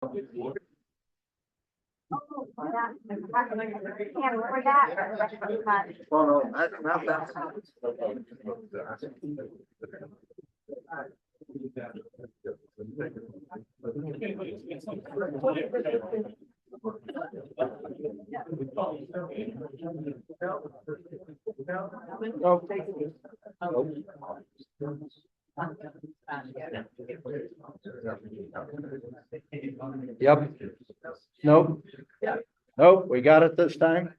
Oh, no, not that. Yep. Nope. Nope, we got it this time.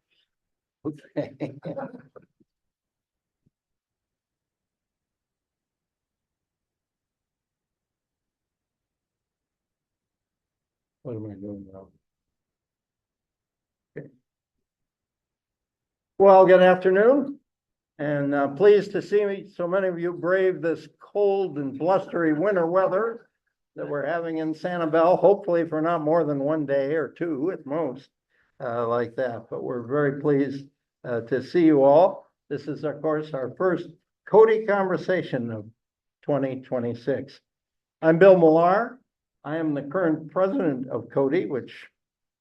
Okay. What am I doing now? Okay. Well, good afternoon, and pleased to see so many of you brave this cold and blustery winter weather that we're having in Sanibel, hopefully for not more than one day or two at most, like that. But we're very pleased to see you all. This is, of course, our first Cody conversation of 2026. I'm Bill Millar. I am the current president of Cody, which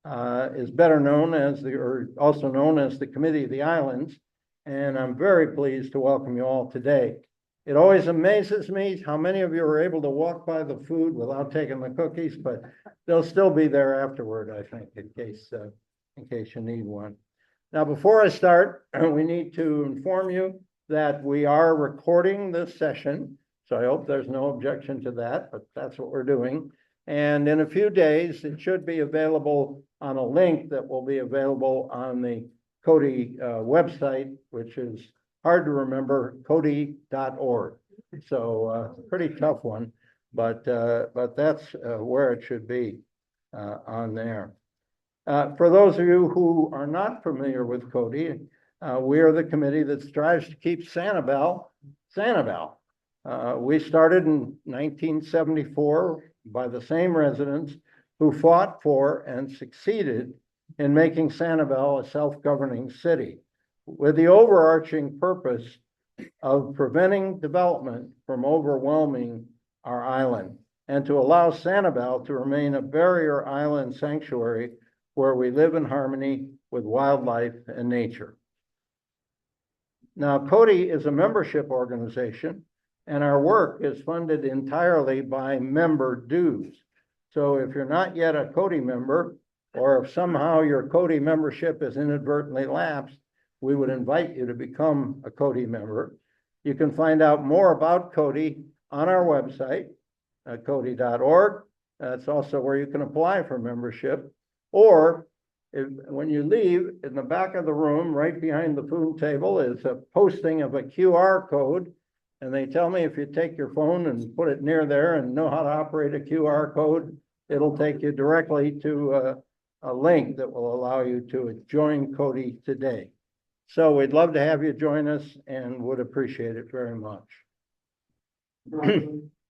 is better known as or also known as the Committee of the Islands. And I'm very pleased to welcome you all today. It always amazes me how many of you are able to walk by the food without taking the cookies, but they'll still be there afterward, I think, in case you need one. Now, before I start, we need to inform you that we are recording this session. So I hope there's no objection to that, but that's what we're doing. And in a few days, it should be available on a link that will be available on the Cody website, which is hard to remember, cody.org. So pretty tough one, but that's where it should be on there. For those of you who are not familiar with Cody, we are the committee that strives to keep Sanibel. We started in 1974 by the same residents who fought for and succeeded in making Sanibel a self-governing city, with the overarching purpose of preventing development from overwhelming our island and to allow Sanibel to remain a barrier island sanctuary where we live in harmony with wildlife and nature. Now, Cody is a membership organization, and our work is funded entirely by member dues. So if you're not yet a Cody member, or if somehow your Cody membership is inadvertently lapsed, we would invite you to become a Cody member. You can find out more about Cody on our website, cody.org. That's also where you can apply for membership. Or when you leave, in the back of the room, right behind the food table, is a posting of a QR code. And they tell me if you take your phone and put it near there and know how to operate a QR code, it'll take you directly to a link that will allow you to join Cody today. So we'd love to have you join us and would appreciate it very much.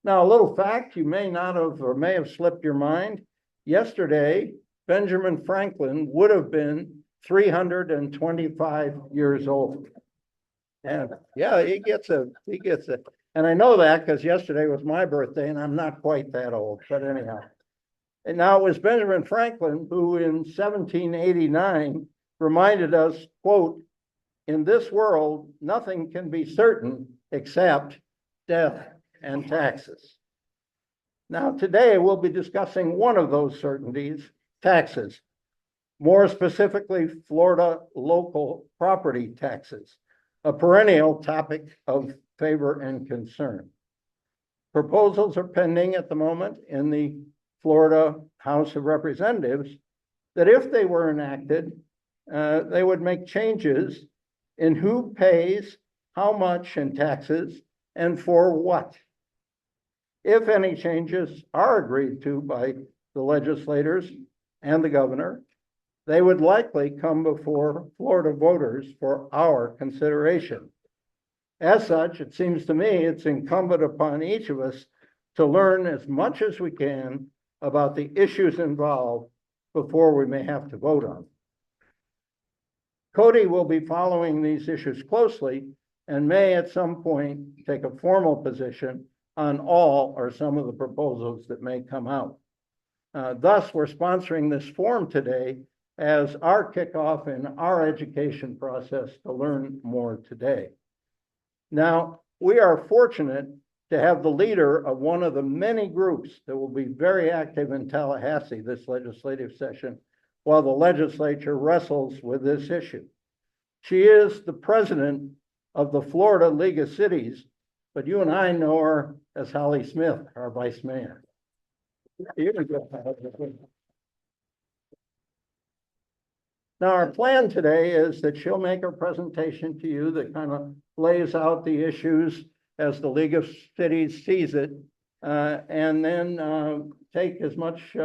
Now, a little fact you may not have or may have slipped your mind. Yesterday, Benjamin Franklin would have been 325 years old. And yeah, he gets a, and I know that because yesterday was my birthday and I'm not quite that old, but anyhow. And now it was Benjamin Franklin who in 1789 reminded us, quote, "In this world, nothing can be certain except death and taxes." Now today we'll be discussing one of those certainties, taxes. More specifically, Florida local property taxes, a perennial topic of favor and concern. Proposals are pending at the moment in the Florida House of Representatives that if they were enacted, they would make changes in who pays how much in taxes and for what. If any changes are agreed to by the legislators and the governor, they would likely come before Florida voters for our consideration. As such, it seems to me it's incumbent upon each of us to learn as much as we can about the issues involved before we may have to vote on them. Cody will be following these issues closely and may at some point take a formal position on all or some of the proposals that may come out. Thus, we're sponsoring this forum today as our kickoff in our education process to learn more today. Now, we are fortunate to have the leader of one of the many groups that will be very active in Tallahassee this legislative session while the legislature wrestles with this issue. She is the president of the Florida League of Cities, but you and I know her as Holly Smith, our vice mayor. Now, our plan today is that she'll make a presentation to you that kind of lays out the issues as the League of Cities sees it, and then take as much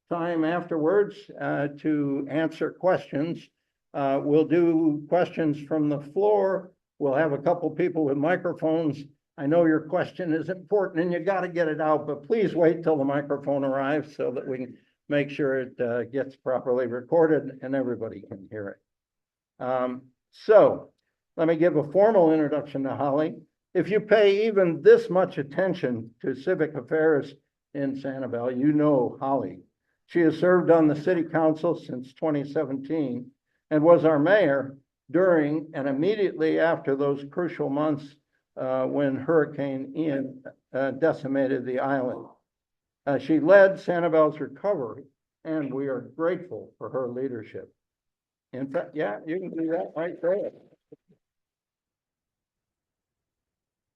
time afterwards to answer questions. We'll do questions from the floor. We'll have a couple people with microphones. I know your question is important and you got to get it out, but please wait till the microphone arrives so that we can make sure it gets properly recorded and everybody can hear it. So let me give a formal introduction to Holly. If you pay even this much attention to civic affairs in Sanibel, you know Holly. She has served on the city council since 2017 and was our mayor during and immediately after those crucial months when Hurricane Ian decimated the island. She led Sanibel's recovery, and we are grateful for her leadership. In fact, yeah, you can do that right there.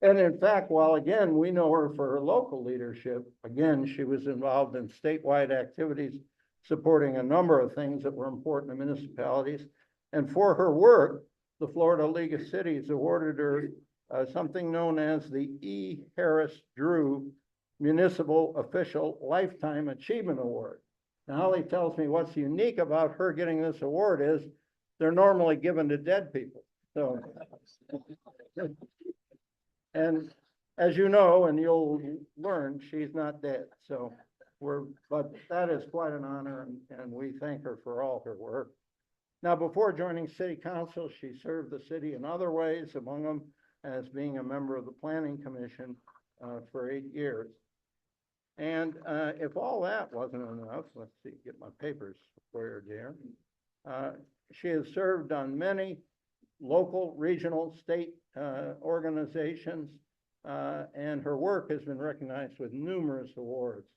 And in fact, while again, we know her for her local leadership, again, she was involved in statewide activities, supporting a number of things that were important to municipalities. And for her work, the Florida League of Cities awarded her something known as the E. Harris Drew Municipal Official Lifetime Achievement Award. Now, Holly tells me what's unique about her getting this award is they're normally given to dead people. So, and as you know, and you'll learn, she's not dead. So but that is quite an honor, and we thank her for all her work. Now, before joining city council, she served the city in other ways, among them as being a member of the planning commission for 8 years. And if all that wasn't enough, let's see, get my papers for you, dear. She has served on many local, regional, state organizations, and her work has been recognized with numerous awards,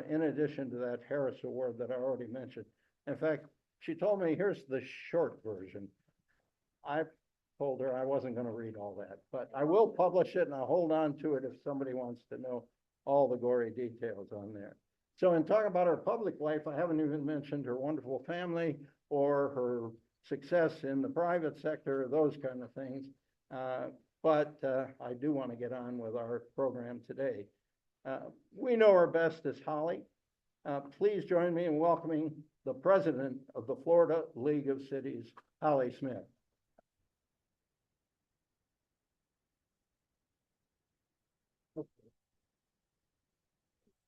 in addition to that Harris Award that I already mentioned. In fact, she told me, here's the short version. I told her I wasn't going to read all that, but I will publish it and I'll hold on to it if somebody wants to know all the gory details on there. So in talking about her public life, I haven't even mentioned her wonderful family or her success in the private sector, those kind of things. But I do want to get on with our program today. We know her best as Holly. Please join me in welcoming the president of the Florida League of Cities, Holly Smith.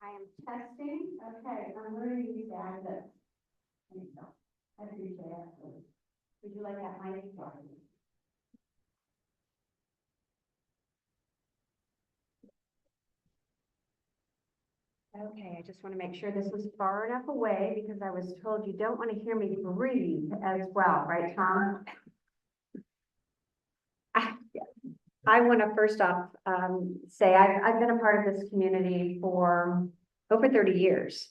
I am testing. Okay, I'm going to use that. There you go. I appreciate it. Would you like that mic? Okay, I just want to make sure this was far enough away because I was told you don't want to hear me breathe as well, right, Tom? I want to first off say I've been a part of this community for over 30 years.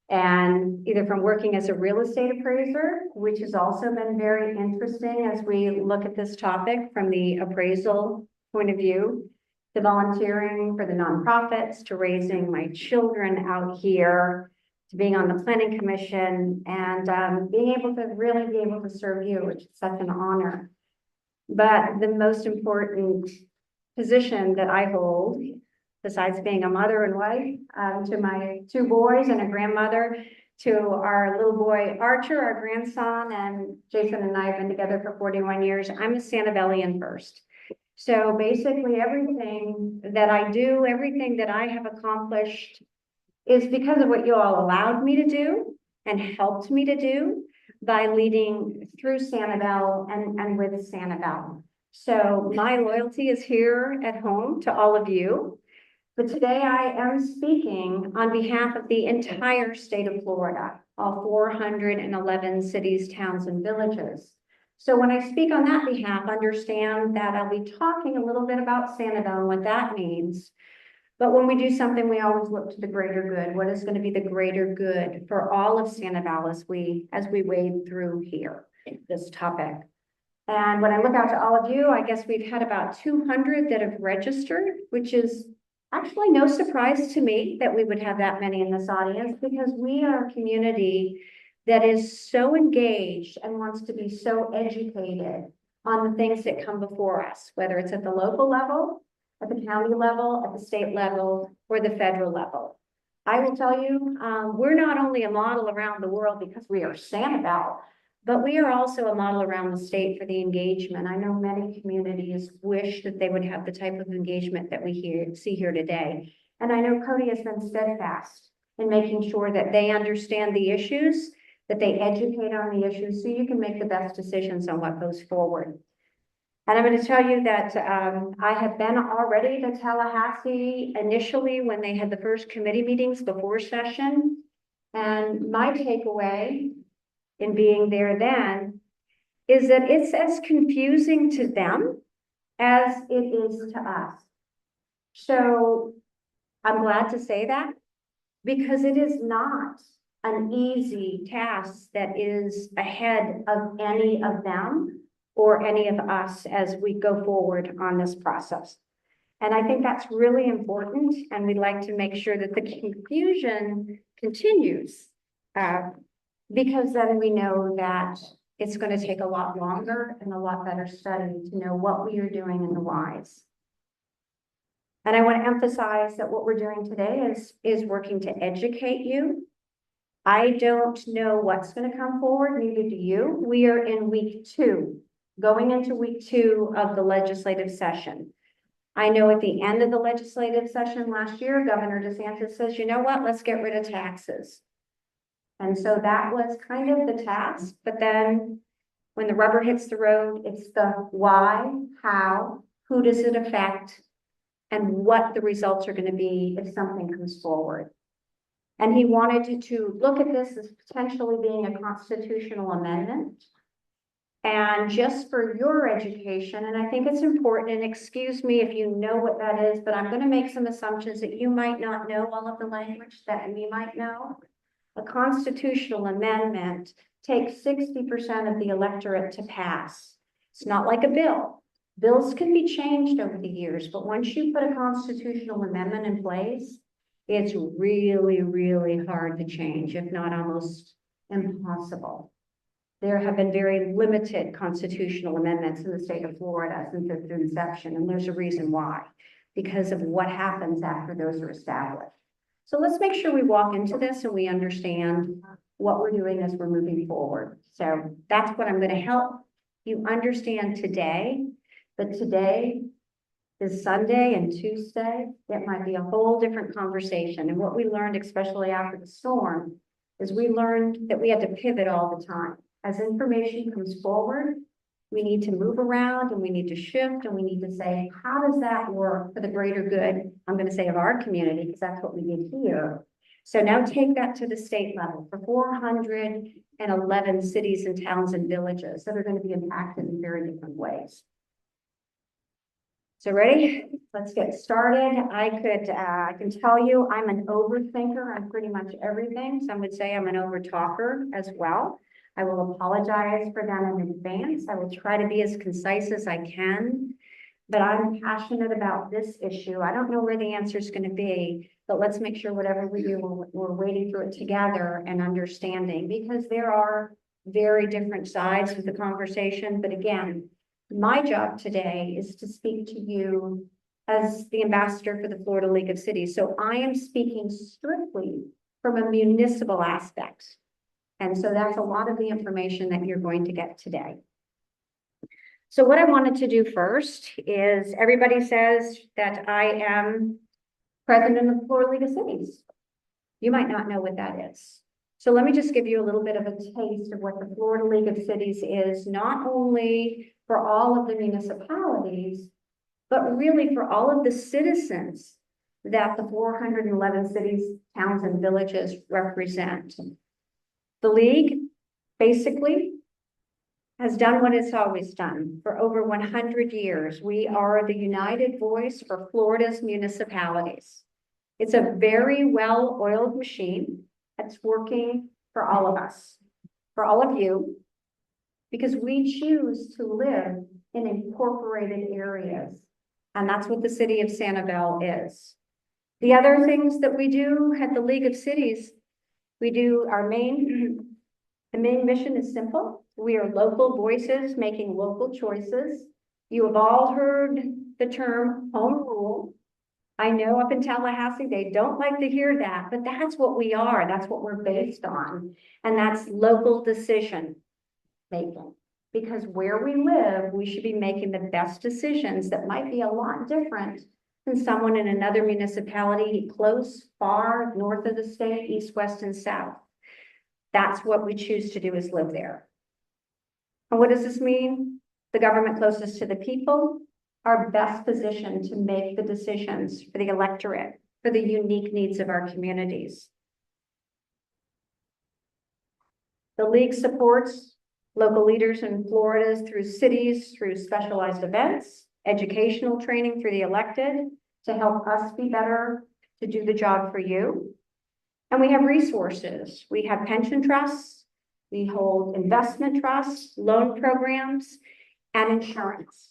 And either from working as a real estate appraiser, which has also been very interesting as we look at this topic from the appraisal point of view, to volunteering for the nonprofits, to raising my children out here, to being on the planning commission, and being able to really be able to serve you, which is such an honor. But the most important position that I hold, besides being a mother and wife to my 2 boys and a grandmother to our little boy Archer, our grandson, and Jason and I have been together for 41 years. I'm a Sanibelian first. So basically everything that I do, everything that I have accomplished is because of what you all allowed me to do and helped me to do by leading through Sanibel and with Sanibel. So my loyalty is here at home to all of you. But today I am speaking on behalf of the entire state of Florida, all 411 cities, towns, and villages. So when I speak on that behalf, understand that I'll be talking a little bit about Sanibel and what that means. But when we do something, we always look to the greater good. What is going to be the greater good for all of Sanibel as we wade through here, this topic? And when I look out to all of you, I guess we've had about 200 that have registered, which is actually no surprise to me that we would have that many in this audience, because we are a community that is so engaged and wants to be so educated on the things that come before us, whether it's at the local level, at the county level, at the state level, or the federal level. I will tell you, we're not only a model around the world because we are Sanibel, but we are also a model around the state for the engagement. I know many communities wish that they would have the type of engagement that we see here today. And I know Cody has been steadfast in making sure that they understand the issues, that they educate on the issues, so you can make the best decisions on what goes forward. And I'm going to tell you that I have been already to Tallahassee initially when they had the first committee meetings before session. And my takeaway in being there then is that it's as confusing to them as it is to us. So I'm glad to say that, because it is not an easy task that is ahead of any of them or any of us as we go forward on this process. And I think that's really important, and we'd like to make sure that the confusion continues, because then we know that it's going to take a lot longer and a lot better study to know what we are doing and the whys. And I want to emphasize that what we're doing today is working to educate you. I don't know what's going to come forward, neither do you. We are in week 2, going into week 2 of the legislative session. I know at the end of the legislative session last year, Governor DeSantis says, you know what, let's get rid of taxes. And so that was kind of the task. But then when the rubber hits the road, it's the why, how, who does it affect, and what the results are going to be if something comes forward. And he wanted to look at this as potentially being a constitutional amendment. And just for your education, and I think it's important, and excuse me if you know what that is, but I'm going to make some assumptions that you might not know all of the language that we might know. A constitutional amendment takes 60% of the electorate to pass. It's not like a bill. Bills can be changed over the years, but once you put a constitutional amendment in place, it's really, really hard to change, if not almost impossible. There have been very limited constitutional amendments in the state of Florida since its inception, and there's a reason why, because of what happens after those are established. So let's make sure we walk into this and we understand what we're doing as we're moving forward. So that's what I'm going to help you understand today. But today is Sunday, and Tuesday, it might be a whole different conversation. And what we learned, especially after the storm, is we learned that we had to pivot all the time. As information comes forward, we need to move around and we need to shift and we need to say, how does that work for the greater good? I'm going to say of our community, because that's what we did here. So now take that to the state level for 411 cities and towns and villages that are going to be impacted in very different ways. So ready? Let's get started. I can tell you I'm an overthinker on pretty much everything. Some would say I'm an overtalker as well. I will apologize for that in advance. I will try to be as concise as I can, but I'm passionate about this issue. I don't know where the answer is going to be, but let's make sure whatever we do, we're wading through it together and understanding, because there are very different sides of the conversation. But again, my job today is to speak to you as the ambassador for the Florida League of Cities. So I am speaking strictly from a municipal aspect. And so that's a lot of the information that you're going to get today. So what I wanted to do first is, everybody says that I am president of the Florida League of Cities. You might not know what that is. So let me just give you a little bit of a taste of what the Florida League of Cities is, not only for all of the municipalities, but really for all of the citizens that the 411 cities, towns, and villages represent. The league basically has done what it's always done for over 100 years. We are the united voice for Florida's municipalities. It's a very well-oiled machine that's working for all of us, for all of you, because we choose to live in incorporated areas. And that's what the city of Sanibel is. The other things that we do at the League of Cities, we do the main mission is simple. We are local voices making local choices. You have all heard the term home rule. I know up in Tallahassee, they don't like to hear that, but that's what we are. That's what we're based on. And that's local decision making. Because where we live, we should be making the best decisions that might be a lot different than someone in another municipality close, far, north of the state, east, west, and south. That's what we choose to do, is live there. And what does this mean? The government closest to the people are best positioned to make the decisions for the electorate, for the unique needs of our communities. The league supports local leaders in Florida through cities, through specialized events, educational training for the elected to help us be better, to do the job for you. And we have resources. We have pension trusts, we hold investment trusts, loan programs, and insurance.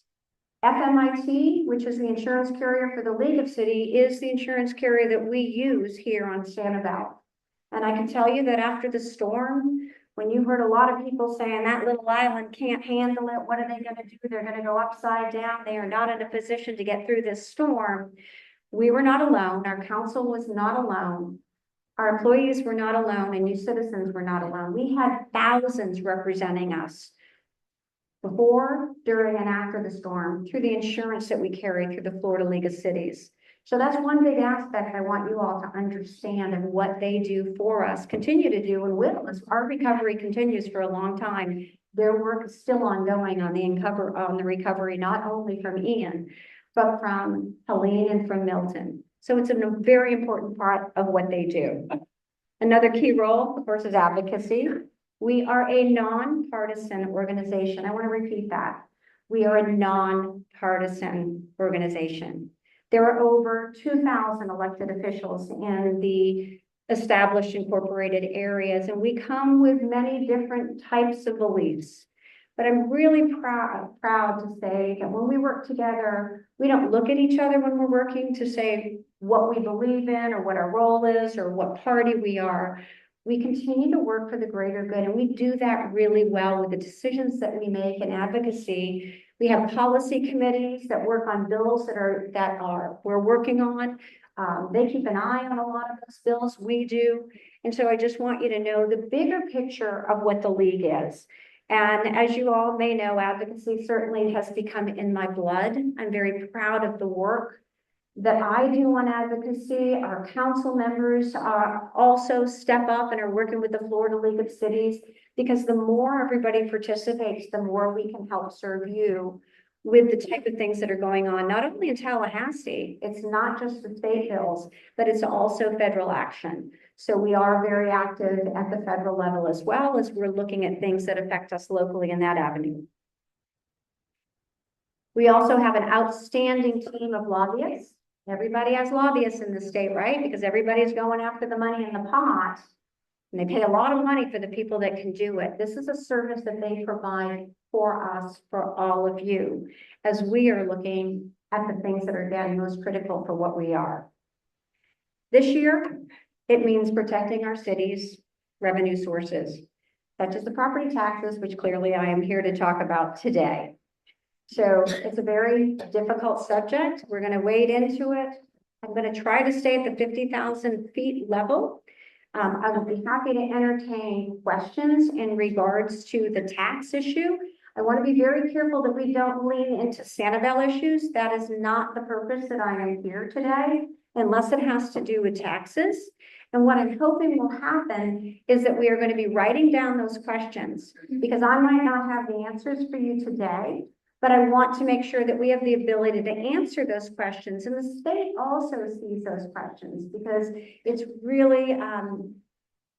FMIT, which is the insurance carrier for the League of City, is the insurance carrier that we use here on Sanibel. And I can tell you that after the storm, when you heard a lot of people saying that little island can't handle it, what are they going to do? They're going to go upside down. They are not in a position to get through this storm. We were not alone. Our council was not alone. Our employees were not alone, and you citizens were not alone. We had thousands representing us before, during, and after the storm through the insurance that we carry through the Florida League of Cities. So that's one big aspect I want you all to understand, and what they do for us, continue to do, and will, as our recovery continues for a long time. Their work is still ongoing on the recovery, not only from Ian, but from Helene and from Milton. So it's a very important part of what they do. Another key role, of course, is advocacy. We are a nonpartisan organization. I want to repeat that. We are a nonpartisan organization. There are over 2,000 elected officials in the established incorporated areas, and we come with many different types of beliefs. But I'm really proud to say that when we work together, we don't look at each other when we're working to say what we believe in or what our role is or what party we are. We continue to work for the greater good, and we do that really well with the decisions that we make in advocacy. We have policy committees that work on bills that we're working on. They keep an eye on a lot of those bills. We do. And so I just want you to know the bigger picture of what the league is. And as you all may know, advocacy certainly has become in my blood. I'm very proud of the work that I do on advocacy. Our council members also step up and are working with the Florida League of Cities, because the more everybody participates, the more we can help serve you with the type of things that are going on, not only in Tallahassee. It's not just the state bills, but it's also federal action. So we are very active at the federal level, as well as we're looking at things that affect us locally in that avenue. We also have an outstanding team of lobbyists. Everybody has lobbyists in the state, right? Because everybody's going after the money in the pot, and they pay a lot of money for the people that can do it. This is a service that they provide for us, for all of you, as we are looking at the things that are again most critical for what we are. This year, it means protecting our city's revenue sources, such as the property taxes, which clearly I am here to talk about today. So it's a very difficult subject. We're going to wade into it. I'm going to try to stay at the 50,000 feet level. I will be happy to entertain questions in regards to the tax issue. I want to be very careful that we don't lean into Sanibel issues. That is not the purpose that I am here today, unless it has to do with taxes. And what I'm hoping will happen is that we are going to be writing down those questions, because I might not have the answers for you today, but I want to make sure that we have the ability to answer those questions. And the state also sees those questions because it's really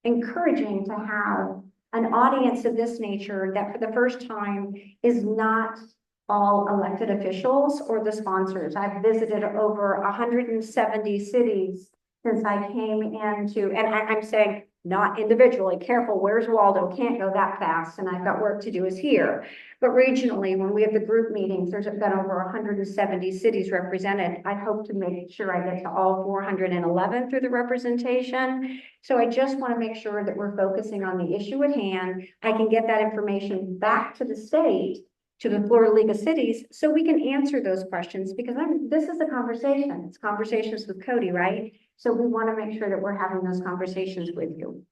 encouraging to have an audience of this nature that for the first time is not all elected officials or the sponsors. I've visited over 170 cities since I came into, and I'm saying not individually, careful, where's Waldo? Can't go that fast, and I've got work to do is here. But regionally, when we have the group meetings, there's been over 170 cities represented. I hope to make sure I get to all 411 through the representation. So I just want to make sure that we're focusing on the issue at hand. I can get that information back to the state, to the Florida League of Cities, so we can answer those questions, because this is a conversation. It's conversations with Cody, right? So we want to make sure that we're having those conversations with you.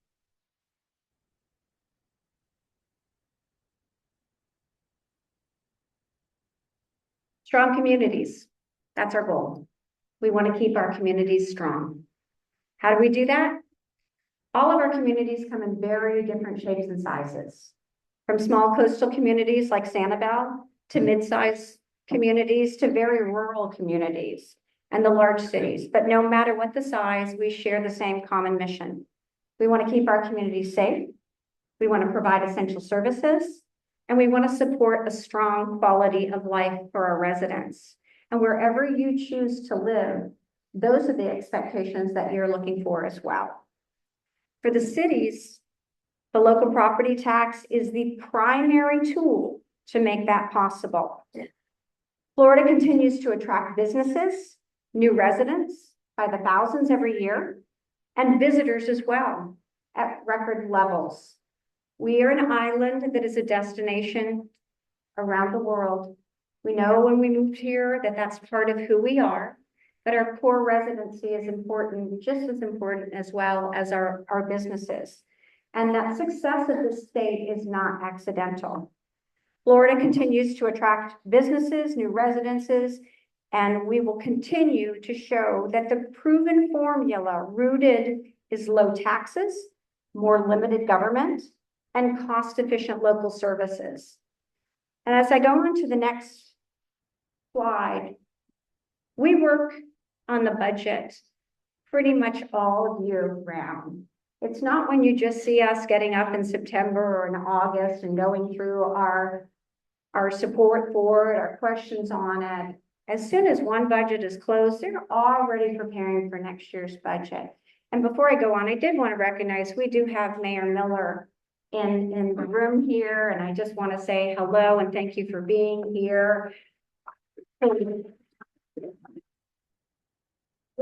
Strong communities. That's our goal. We want to keep our communities strong. How do we do that? All of our communities come in very different shapes and sizes. From small coastal communities like Sanibel to mid-sized communities to very rural communities and the large cities. But no matter what the size, we share the same common mission. We want to keep our communities safe. We want to provide essential services, and we want to support a strong quality of life for our residents. And wherever you choose to live, those are the expectations that you're looking for as well. For the cities, the local property tax is the primary tool to make that possible. Florida continues to attract businesses, new residents by the thousands every year, and visitors as well at record levels. We are an island that is a destination around the world. We know when we moved here that that's part of who we are, but our core residency is important, just as important as well as our businesses. And that success of the state is not accidental. Florida continues to attract businesses, new residences, and we will continue to show that the proven formula rooted is low taxes, more limited government, and cost-efficient local services. And as I go on to the next slide, we work on the budget pretty much all year round. It's not when you just see us getting up in September or in August and going through our support for it, our questions on it. As soon as one budget is closed, they're already preparing for next year's budget. And before I go on, I did want to recognize we do have Mayor Miller in the room here, and I just want to say hello and thank you for being here.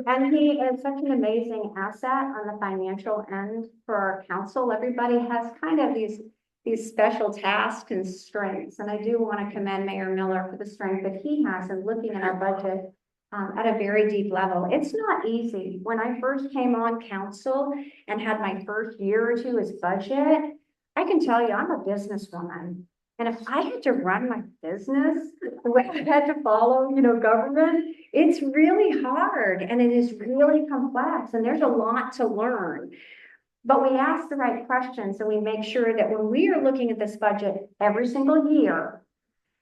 And he is such an amazing asset on the financial end for our council. Everybody has kind of these special tasks and strengths. And I do want to commend Mayor Miller for the strength that he has in looking at our budget at a very deep level. It's not easy. When I first came on council and had my first year or two as budget, I can tell you I'm a businesswoman. And if I had to run my business the way I had to follow, government, it's really hard and it is really complex and there's a lot to learn. But we ask the right questions and we make sure that when we are looking at this budget every single year,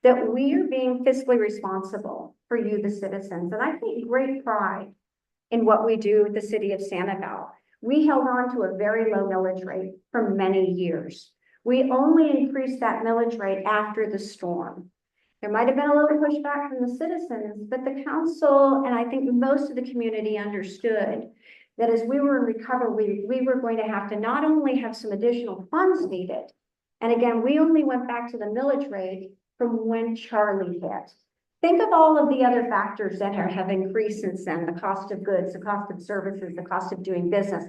that we are being fiscally responsible for you, the citizens. And I take great pride in what we do with the city of Sanibel. We held on to a very low millage rate for many years. We only increased that millage rate after the storm. There might have been a little pushback from the citizens, but the council, and I think most of the community understood that as we were in recovery, we were going to have to not only have some additional funds needed, and again, we only went back to the millage rate from when Charlie hit. Think of all of the other factors that have increased since then, the cost of goods, the cost of services, the cost of doing business.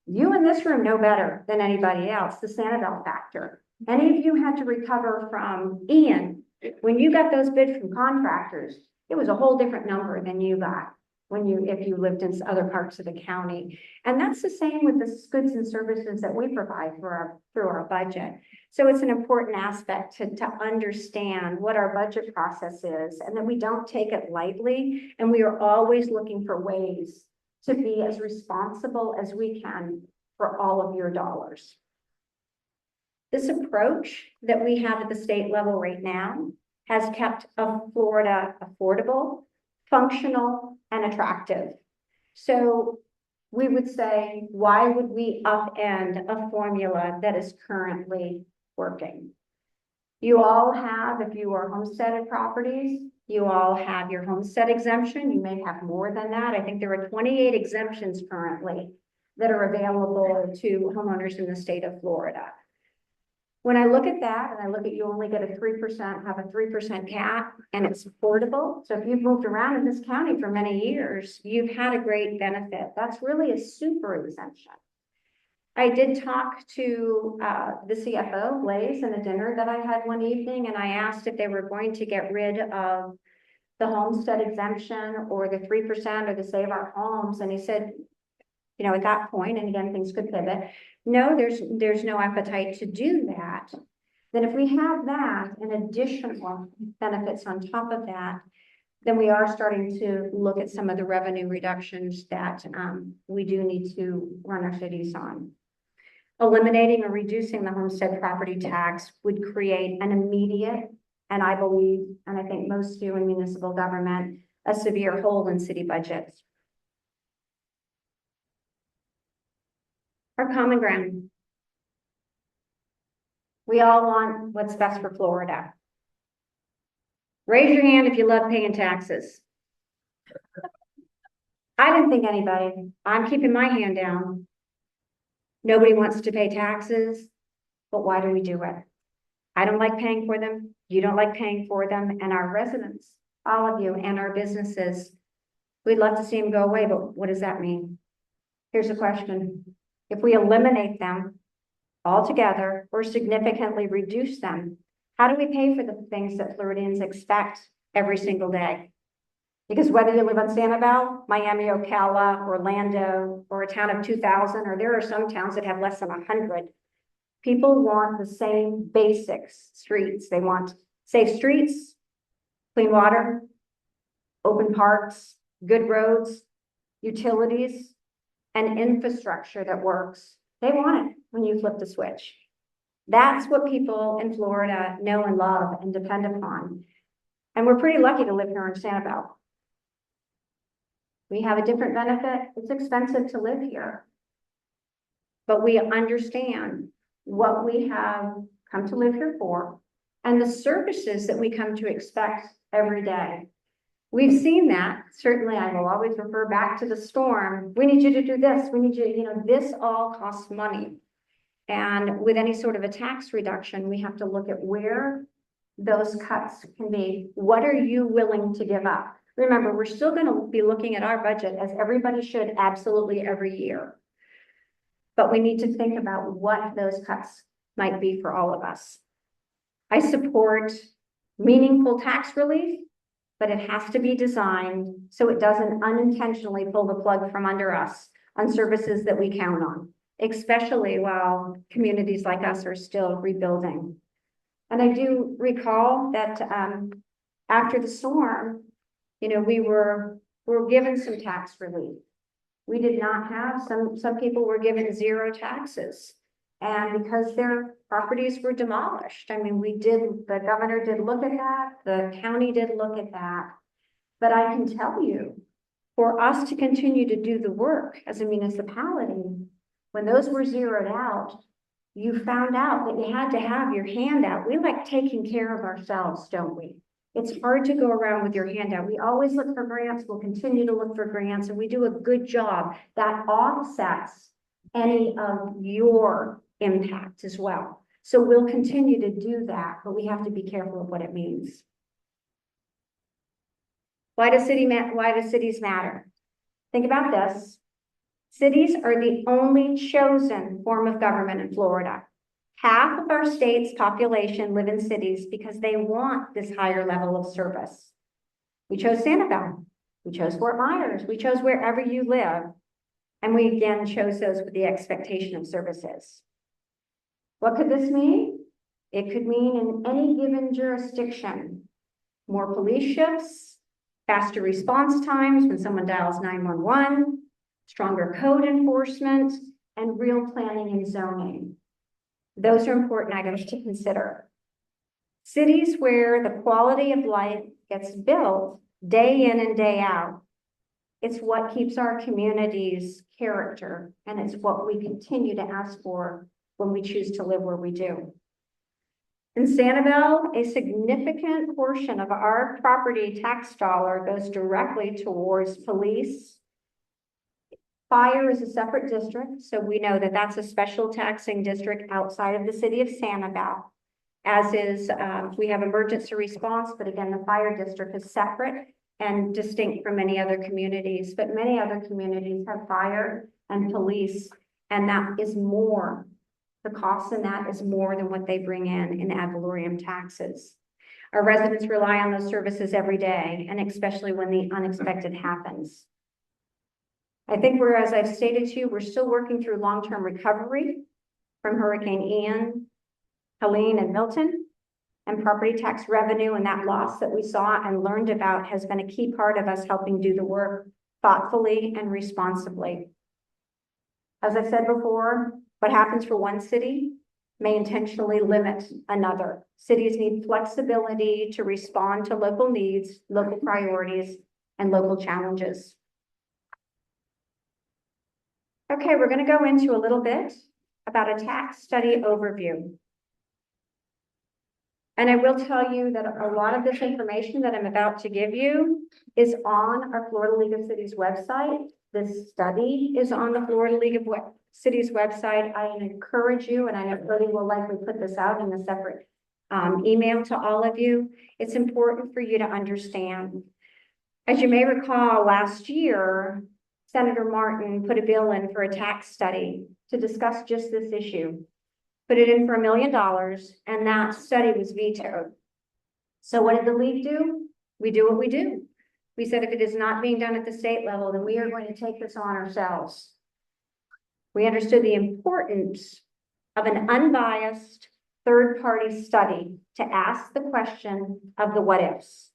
You in this room know better than anybody else, the Sanibel factor. Any of you had to recover from Ian, when you got those bids from contractors, it was a whole different number than you got if you lived in other parts of the county. And that's the same with the goods and services that we provide through our budget. So it's an important aspect to understand what our budget process is and that we don't take it lightly. And we are always looking for ways to be as responsible as we can for all of your dollars. This approach that we have at the state level right now has kept Florida affordable, functional, and attractive. So we would say, why would we upend a formula that is currently working? You all have, if you are homesteaded properties, you all have your homestead exemption. You may have more than that. I think there are 28 exemptions currently that are available to homeowners in the state of Florida. When I look at that, and I look at you only get a 3%, have a 3% cap, and it's affordable. So if you've moved around in this county for many years, you've had a great benefit. That's really a super exemption. I did talk to the CFO, Blaze, in a dinner that I had one evening, and I asked if they were going to get rid of the homestead exemption or the 3% or the Save Our Homes. And he said, you know, at that point, and again, things could pivot, no, there's no appetite to do that. Then if we have that and additional benefits on top of that, then we are starting to look at some of the revenue reductions that we do need to run our cities on. Eliminating or reducing the homestead property tax would create an immediate, and I believe, and I think most do in municipal government, a severe hole in city budgets. Our common ground. We all want what's best for Florida. Raise your hand if you love paying taxes. I didn't think anybody. I'm keeping my hand down. Nobody wants to pay taxes, but why do we do it? I don't like paying for them. You don't like paying for them. And our residents, all of you, and our businesses, we'd love to see them go away, but what does that mean? Here's a question. If we eliminate them altogether or significantly reduce them, how do we pay for the things that Floridians expect every single day? Because whether you live on Sanibel, Miami, Ocala, Orlando, or a town of 2,000, or there are some towns that have less than 100, people want the same basics, streets. They want safe streets, clean water, open parks, good roads, utilities, and infrastructure that works. They want it when you flip the switch. That's what people in Florida know and love and depend upon. And we're pretty lucky to live here in Sanibel. We have a different benefit. It's expensive to live here. But we understand what we have come to live here for and the services that we come to expect every day. We've seen that. Certainly, I will always refer back to the storm. We need you to do this. We need you, this all costs money. And with any sort of a tax reduction, we have to look at where those cuts can be. What are you willing to give up? Remember, we're still going to be looking at our budget, as everybody should, absolutely every year. But we need to think about what those cuts might be for all of us. I support meaningful tax relief, but it has to be designed so it doesn't unintentionally pull the plug from under us on services that we count on, especially while communities like us are still rebuilding. And I do recall that after the storm, we were given some tax relief. We did not have, some people were given zero taxes. And because their properties were demolished, the governor did look at that, the county did look at that. But I can tell you, for us to continue to do the work as a municipality, when those were zeroed out, you found out that you had to have your hand out. We like taking care of ourselves, don't we? It's hard to go around with your hand out. We always look for grants. We'll continue to look for grants, and we do a good job that offsets any of your impact as well. So we'll continue to do that, but we have to be careful of what it means. Why do cities matter? Think about this. Cities are the only chosen form of government in Florida. Half of our state's population live in cities because they want this higher level of service. We chose Sanibel. We chose Fort Myers. We chose wherever you live. And we again chose those with the expectation of services. What could this mean? It could mean in any given jurisdiction, more police shifts, faster response times when someone dials 911, stronger code enforcement, and real planning and zoning. Those are important items to consider. Cities where the quality of life gets built day in and day out. It's what keeps our communities' character, and it's what we continue to ask for when we choose to live where we do. In Sanibel, a significant portion of our property tax dollar goes directly towards police. Fire is a separate district, so we know that that's a special taxing district outside of the city of Sanibel. As is, we have emergency response, but again, the fire district is separate and distinct from many other communities, but many other communities have fire and police, and that is more. The cost in that is more than what they bring in ad valorem taxes. Our residents rely on those services every day, and especially when the unexpected happens. I think we're, as I've stated to you, we're still working through long-term recovery from Hurricane Ian, Helene, and Milton. And property tax revenue and that loss that we saw and learned about has been a key part of us helping do the work thoughtfully and responsibly. As I said before, what happens for one city may intentionally limit another. Cities need flexibility to respond to local needs, local priorities, and local challenges. Okay, we're going to go into a little bit about a tax study overview. And I will tell you that a lot of this information that I'm about to give you is on our Florida League of Cities website. This study is on the Florida League of Cities website. I encourage you, and I know Cody will likely put this out in a separate email to all of you. It's important for you to understand. As you may recall, last year, Senator Martin put a bill in for a tax study to discuss just this issue. Put it in for $1 million, and that study was vetoed. So what did the league do? We do what we do. We said if it is not being done at the state level, then we are going to take this on ourselves. We understood the importance of an unbiased third-party study to ask the question of the what ifs.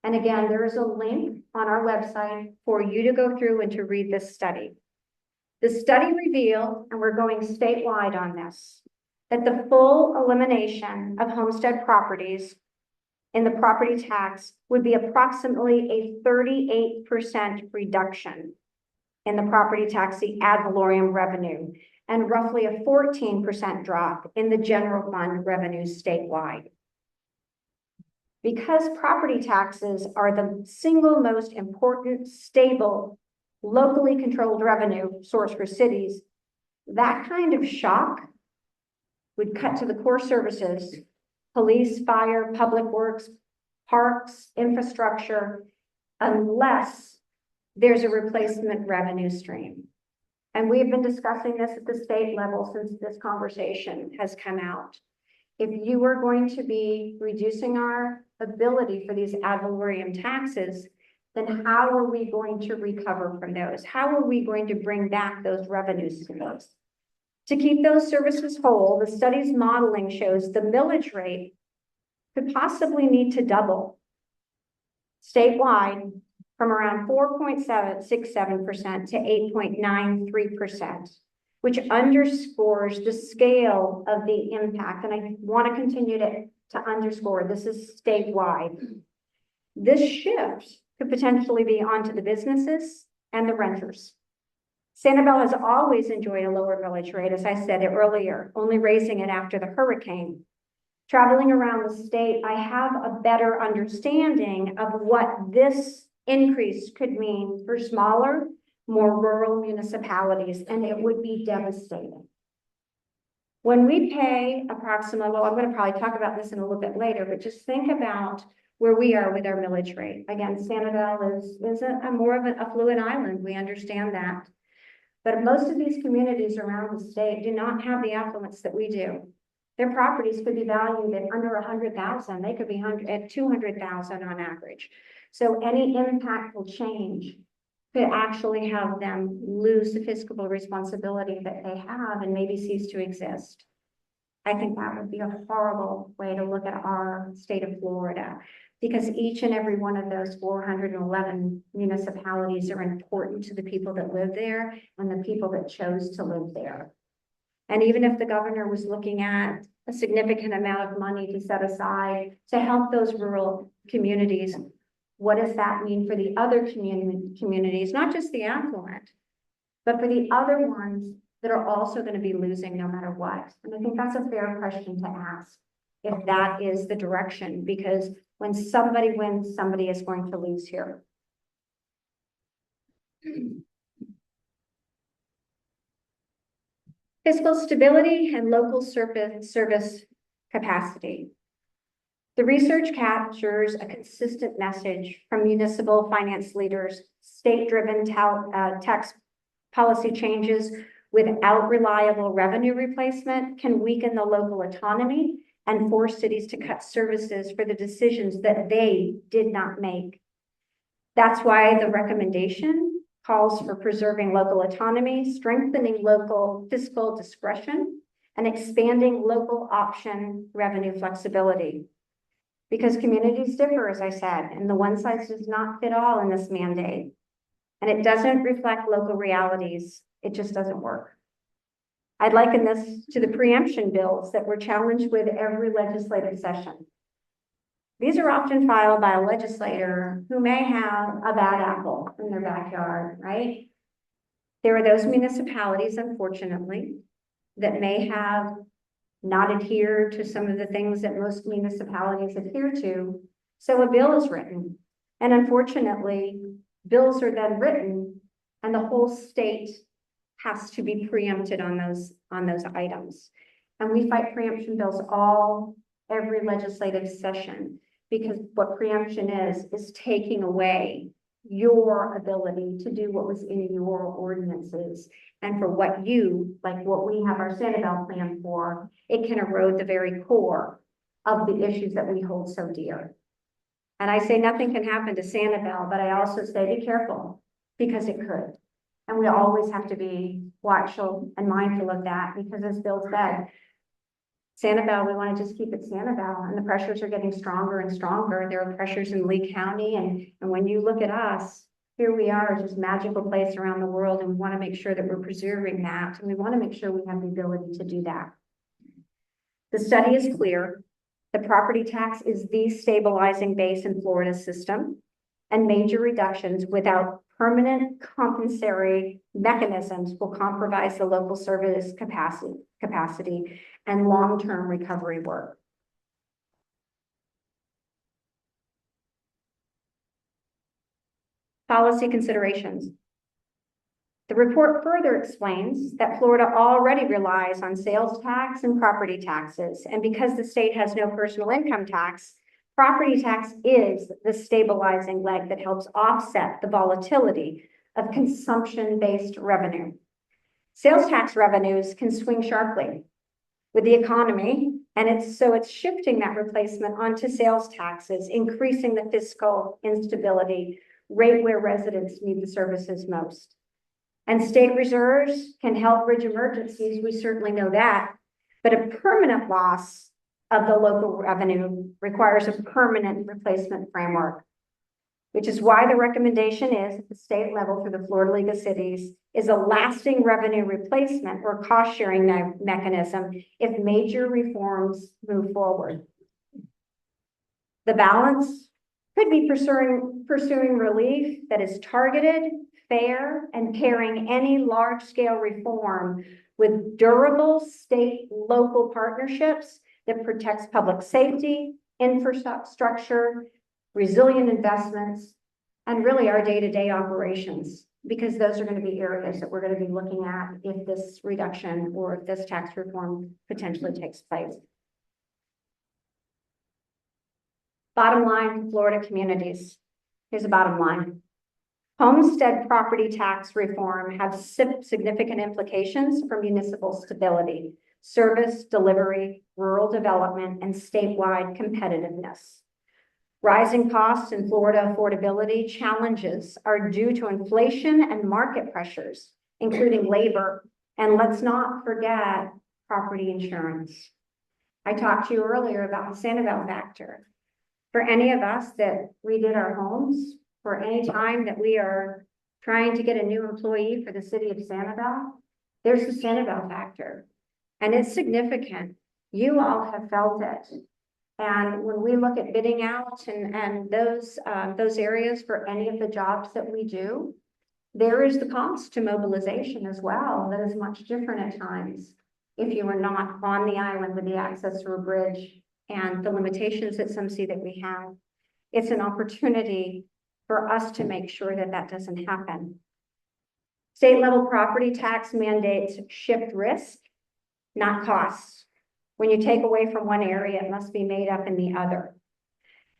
And again, there is a link on our website for you to go through and to read this study. The study revealed, and we're going statewide on this, that the full elimination of homestead properties in the property tax would be approximately a 38% reduction in the property tax, the ad valorem revenue, and roughly a 14% drop in the general fund revenue statewide. Because property taxes are the single most important, stable, locally controlled revenue source for cities, that kind of shock would cut to the core services, police, fire, public works, parks, infrastructure, unless there's a replacement revenue stream. And we've been discussing this at the state level since this conversation has come out. If you are going to be reducing our ability for these ad valorem taxes, then how are we going to recover from those? How are we going to bring back those revenue streams? To keep those services whole, the study's modeling shows the millage rate could possibly need to double statewide from around 4.67% to 8.93%, which underscores the scale of the impact. And I want to continue to underscore this is statewide. This shift could potentially be onto the businesses and the renters. Sanibel has always enjoyed a lower millage rate, as I said earlier, only raising it after the hurricane. Traveling around the state, I have a better understanding of what this increase could mean for smaller, more rural municipalities, and it would be devastating. When we pay approximately, well, I'm going to probably talk about this in a little bit later, but just think about where we are with our millage rate. Again, Sanibel is a more of an affluent island. We understand that. But most of these communities around the state do not have the affluence that we do. Their properties could be valued at under 100,000. They could be at 200,000 on average. So any impactful change could actually have them lose the fiscal responsibility that they have and maybe cease to exist. I think that would be a horrible way to look at our state of Florida, because each and every one of those 411 municipalities are important to the people that live there and the people that chose to live there. And even if the governor was looking at a significant amount of money to set aside to help those rural communities, what does that mean for the other communities, not just the affluent, but for the other ones that are also going to be losing no matter what? And I think that's a fair question to ask, if that is the direction, because when somebody wins, somebody is going to lose here. Fiscal stability and local service capacity. The research captures a consistent message from municipal finance leaders. State-driven tax policy changes without reliable revenue replacement can weaken the local autonomy and force cities to cut services for the decisions that they did not make. That's why the recommendation calls for preserving local autonomy, strengthening local fiscal discretion, and expanding local option revenue flexibility. Because communities differ, as I said, and the one size does not fit all in this mandate. And it doesn't reflect local realities. It just doesn't work. I'd liken this to the preemption bills that were challenged with every legislative session. These are often filed by a legislator who may have a bad apple in their backyard, right? There are those municipalities, unfortunately, that may have not adhered to some of the things that most municipalities adhere to. So a bill is written, and unfortunately, bills are then written, and the whole state has to be preempted on those items. And we fight preemption bills every legislative session, because what preemption is taking away your ability to do what was in your ordinances. And for what what we have our Sanibel plan for, it can erode the very core of the issues that we hold so dear. And I say nothing can happen to Sanibel, but I also say be careful, because it could. And we always have to be watchful and mindful of that, because as Bill said, Sanibel, we want to just keep it Sanibel, and the pressures are getting stronger and stronger. There are pressures in Lee County, and when you look at us, here we are, this magical place around the world, and we want to make sure that we're preserving that, and we want to make sure we have the ability to do that. The study is clear. The property tax is the stabilizing base in Florida's system, and major reductions without permanent compensatory mechanisms will compromise the local service capacity and long-term recovery work. Policy considerations. The report further explains that Florida already relies on sales tax and property taxes, and because the state has no personal income tax, property tax is the stabilizing leg that helps offset the volatility of consumption-based revenue. Sales tax revenues can swing sharply with the economy, and it's shifting that replacement onto sales taxes, increasing the fiscal instability right where residents need the services most. And state reserves can help bridge emergencies, we certainly know that, but a permanent loss of the local revenue requires a permanent replacement framework, which is why the recommendation is at the state level for the Florida League of Cities is a lasting revenue replacement or cost sharing mechanism if major reforms move forward. The balance could be pursuing relief that is targeted, fair, and pairing any large-scale reform with durable state-local partnerships that protects public safety, infrastructure, resilient investments, and really our day-to-day operations, because those are going to be areas that we're going to be looking at if this reduction or if this tax reform potentially takes place. Bottom line, Florida communities. Here's the bottom line. Homestead property tax reform has significant implications for municipal stability, service delivery, rural development, and statewide competitiveness. Rising costs and Florida affordability challenges are due to inflation and market pressures, including labor, and let's not forget property insurance. I talked to you earlier about the Sanibel factor. For any of us that redid our homes, for any time that we are trying to get a new employee for the city of Sanibel, there's the Sanibel factor. And it's significant. You all have felt it. And when we look at bidding out and those areas for any of the jobs that we do, there is the cost to mobilization as well. That is much different at times. If you are not on the island with the access to a bridge and the limitations that some see that we have, it's an opportunity for us to make sure that that doesn't happen. State level property tax mandates shift risk, not costs. When you take away from one area, it must be made up in the other.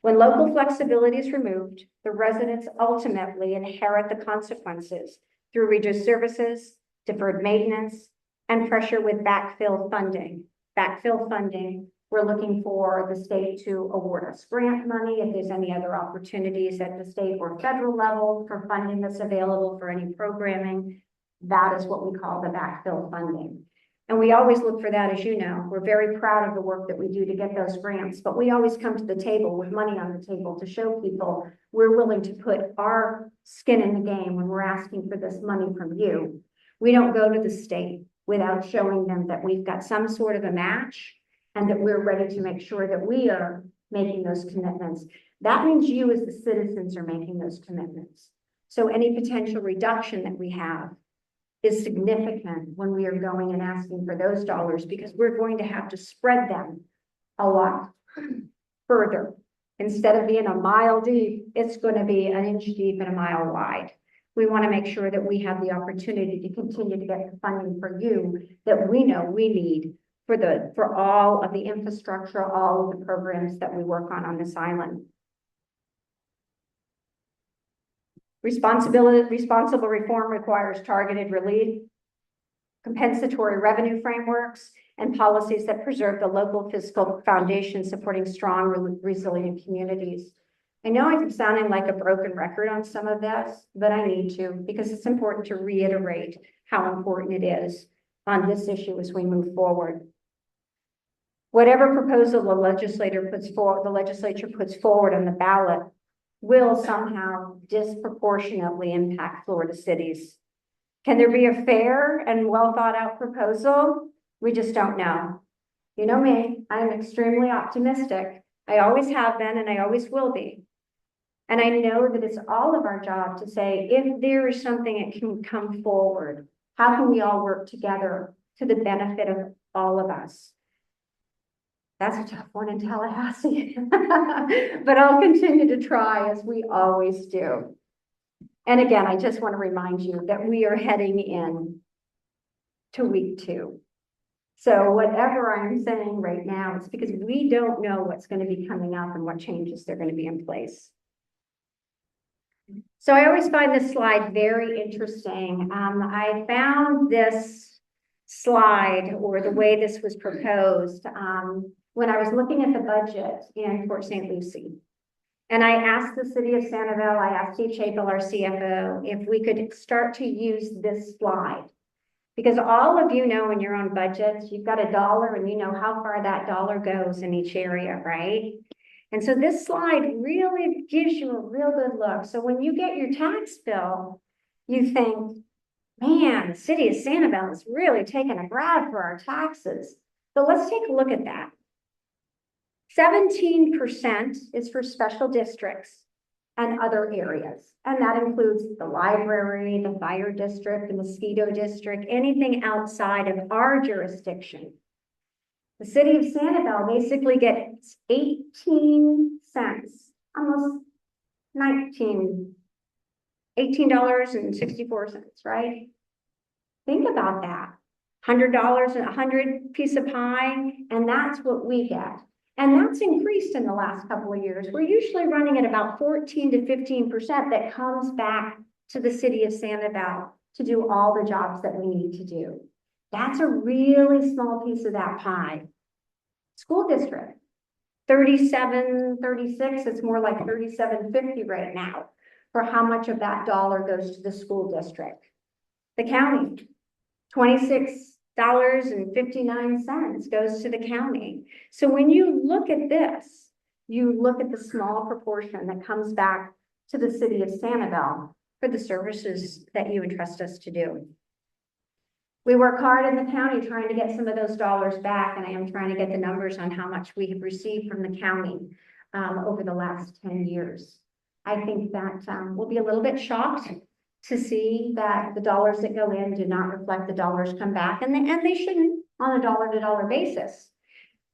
When local flexibility is removed, the residents ultimately inherit the consequences through reduced services, deferred maintenance, and pressure with backfill funding. Backfill funding, we're looking for the state to award us grant money if there's any other opportunities at the state or federal level for funding that's available for any programming. That is what we call the backfill funding. And we always look for that, as you know. We're very proud of the work that we do to get those grants, but we always come to the table with money on the table to show people we're willing to put our skin in the game when we're asking for this money from you. We don't go to the state without showing them that we've got some sort of a match and that we're ready to make sure that we are making those commitments. That means you as the citizens are making those commitments. So any potential reduction that we have is significant when we are going and asking for those dollars, because we're going to have to spread them a lot further. Instead of being a mile deep, it's going to be an inch deep and a mile wide. We want to make sure that we have the opportunity to continue to get the funding for you that we know we need for all of the infrastructure, all of the programs that we work on this island. Responsible reform requires targeted relief, compensatory revenue frameworks, and policies that preserve the local fiscal foundation supporting strong, resilient communities. I know I'm sounding like a broken record on some of this, but I need to, because it's important to reiterate how important it is on this issue as we move forward. Whatever proposal the legislature puts forward on the ballot will somehow disproportionately impact Florida cities. Can there be a fair and well thought out proposal? We just don't know. You know me, I'm extremely optimistic. I always have been and I always will be. And I know that it's all of our job to say, if there is something that can come forward, how can we all work together to the benefit of all of us? That's a tough one in Tallahassee, but I'll continue to try as we always do. And again, I just want to remind you that we are heading in to week 2. So whatever I'm saying right now, it's because we don't know what's going to be coming up and what changes they're going to be in place. So I always find this slide very interesting. I found this slide, or the way this was proposed, when I was looking at the budget in Port St. Lucie. And I asked the city of Sanibel, I asked Steve Chapel, our CFO, if we could start to use this slide. Because all of you know in your own budgets, you've got $1 and you know how far that dollar goes in each area, right? And so this slide really gives you a real good look. So when you get your tax bill, you think, man, the city of Sanibel is really taking a grab for our taxes. So let's take a look at that. 17% is for special districts and other areas. And that includes the library, the fire district, the mosquito district, anything outside of our jurisdiction. The city of Sanibel basically gets 18 cents, almost $18.64, right? Think about that. $100 and 100 piece of pie, and that's what we get. And that's increased in the last couple of years. We're usually running at about 14 to 15% that comes back to the city of Sanibel to do all the jobs that we need to do. That's a really small piece of that pie. School district, 37, 36, it's more like 37.50 right now for how much of that dollar goes to the school district. The county, $26.59 goes to the county. So when you look at this, you look at the small proportion that comes back to the city of Sanibel for the services that you entrust us to do. We work hard in the county trying to get some of those dollars back, and I am trying to get the numbers on how much we have received from the county over the last 10 years. I think that we'll be a little bit shocked to see that the dollars that go in do not reflect the dollars come back, and they shouldn't on a dollar-to-dollar basis.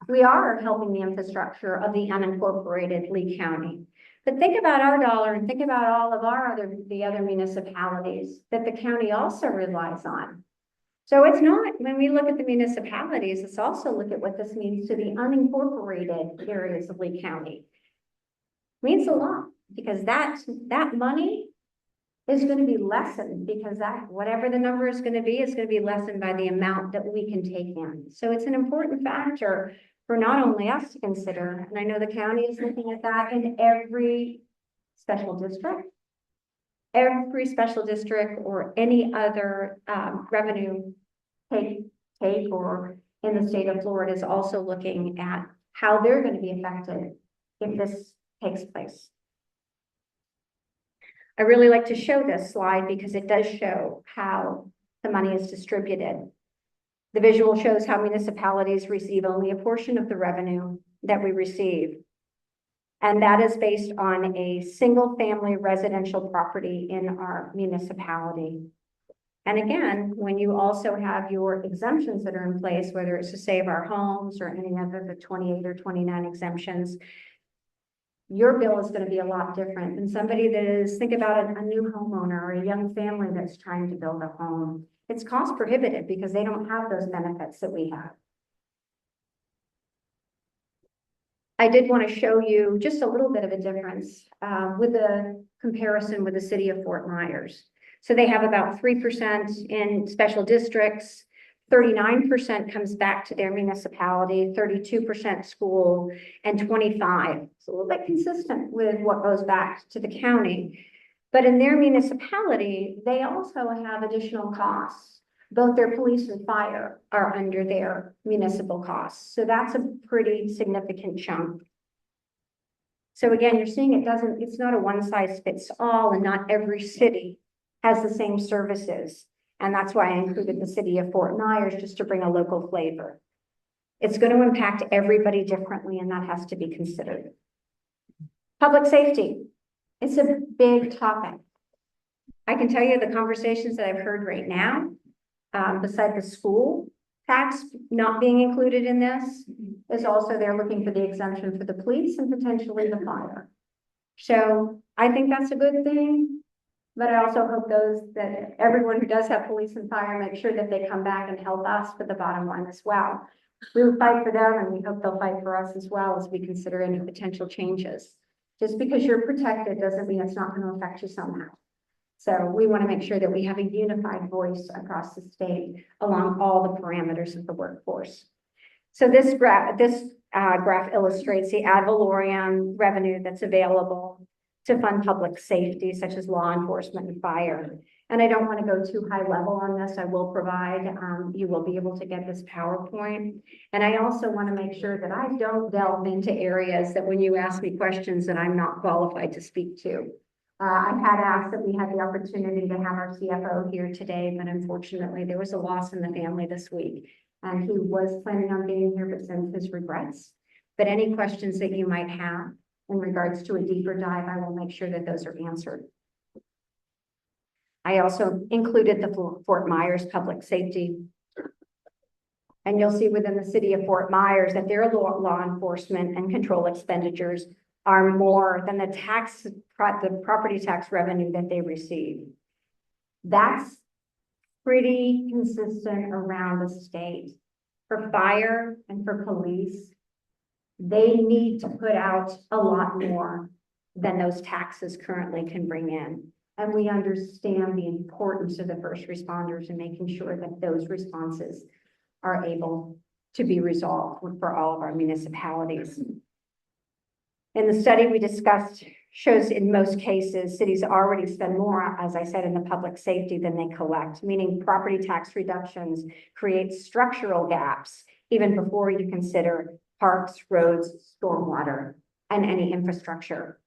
We are helping the infrastructure of the unincorporated Lee County. But think about our dollar and think about all of the other municipalities that the county also relies on. So it's not, when we look at the municipalities, it's also look at what this means to the unincorporated areas of Lee County. It means a lot, because that money is going to be lessened, because that, whatever the number is going to be lessened by the amount that we can take in. So it's an important factor for not only us to consider, and I know the county is looking at that in every special district or any other revenue take or in the state of Florida is also looking at how they're going to be affected if this takes place. I really like to show this slide because it does show how the money is distributed. The visual shows how municipalities receive only a portion of the revenue that we receive. And that is based on a single-family residential property in our municipality. And again, when you also have your exemptions that are in place, whether it's to save our homes or any other the 28 or 29 exemptions, your bill is going to be a lot different than somebody that is, think about a new homeowner or a young family that's trying to build a home. It's cost prohibitive because they don't have those benefits that we have. I did want to show you just a little bit of a difference with the comparison with the city of Fort Myers. So they have about 3% in special districts, 39% comes back to their municipality, 32% school, and 25%. It's a little bit consistent with what goes back to the county. But in their municipality, they also have additional costs. Both their police and fire are under their municipal costs. So that's a pretty significant chunk. So again, you're seeing it's not a one size fits all, and not every city has the same services. And that's why I included the city of Fort Myers, just to bring a local flavor. It's going to impact everybody differently, and that has to be considered. Public safety. It's a big topic. I can tell you the conversations that I've heard right now, besides the school tax not being included in this, is also they're looking for the exemption for the police and potentially the fire. So I think that's a good thing. But I also hope that everyone who does have police and fire, make sure that they come back and help us with the bottom line as well. We will fight for them, and we hope they'll fight for us as well as we consider any potential changes. Just because you're protected doesn't mean it's not going to affect you somehow. So we want to make sure that we have a unified voice across the state along all the parameters of the workforce. So this graph illustrates the ad valorem revenue that's available to fund public safety, such as law enforcement and fire. And I don't want to go too high level on this. I will provide, you will be able to get this PowerPoint. And I also want to make sure that I don't delve into areas that when you ask me questions that I'm not qualified to speak to. I had asked that we had the opportunity to have our CFO here today, but unfortunately there was a loss in the family this week. And he was planning on being here, but sends his regrets. But any questions that you might have in regards to a deeper dive, I will make sure that those are answered. I also included the Fort Myers public safety. And you'll see within the city of Fort Myers that their law enforcement and control expenditures are more than the property tax revenue that they receive. That's pretty consistent around the state. For fire and for police, they need to put out a lot more than those taxes currently can bring in. And we understand the importance of the first responders and making sure that those responses are able to be resolved for all of our municipalities. In the study we discussed shows in most cases, cities already spend more, as I said, in the public safety than they collect, meaning property tax reductions create structural gaps even before you consider parks, roads, stormwater, and any infrastructure.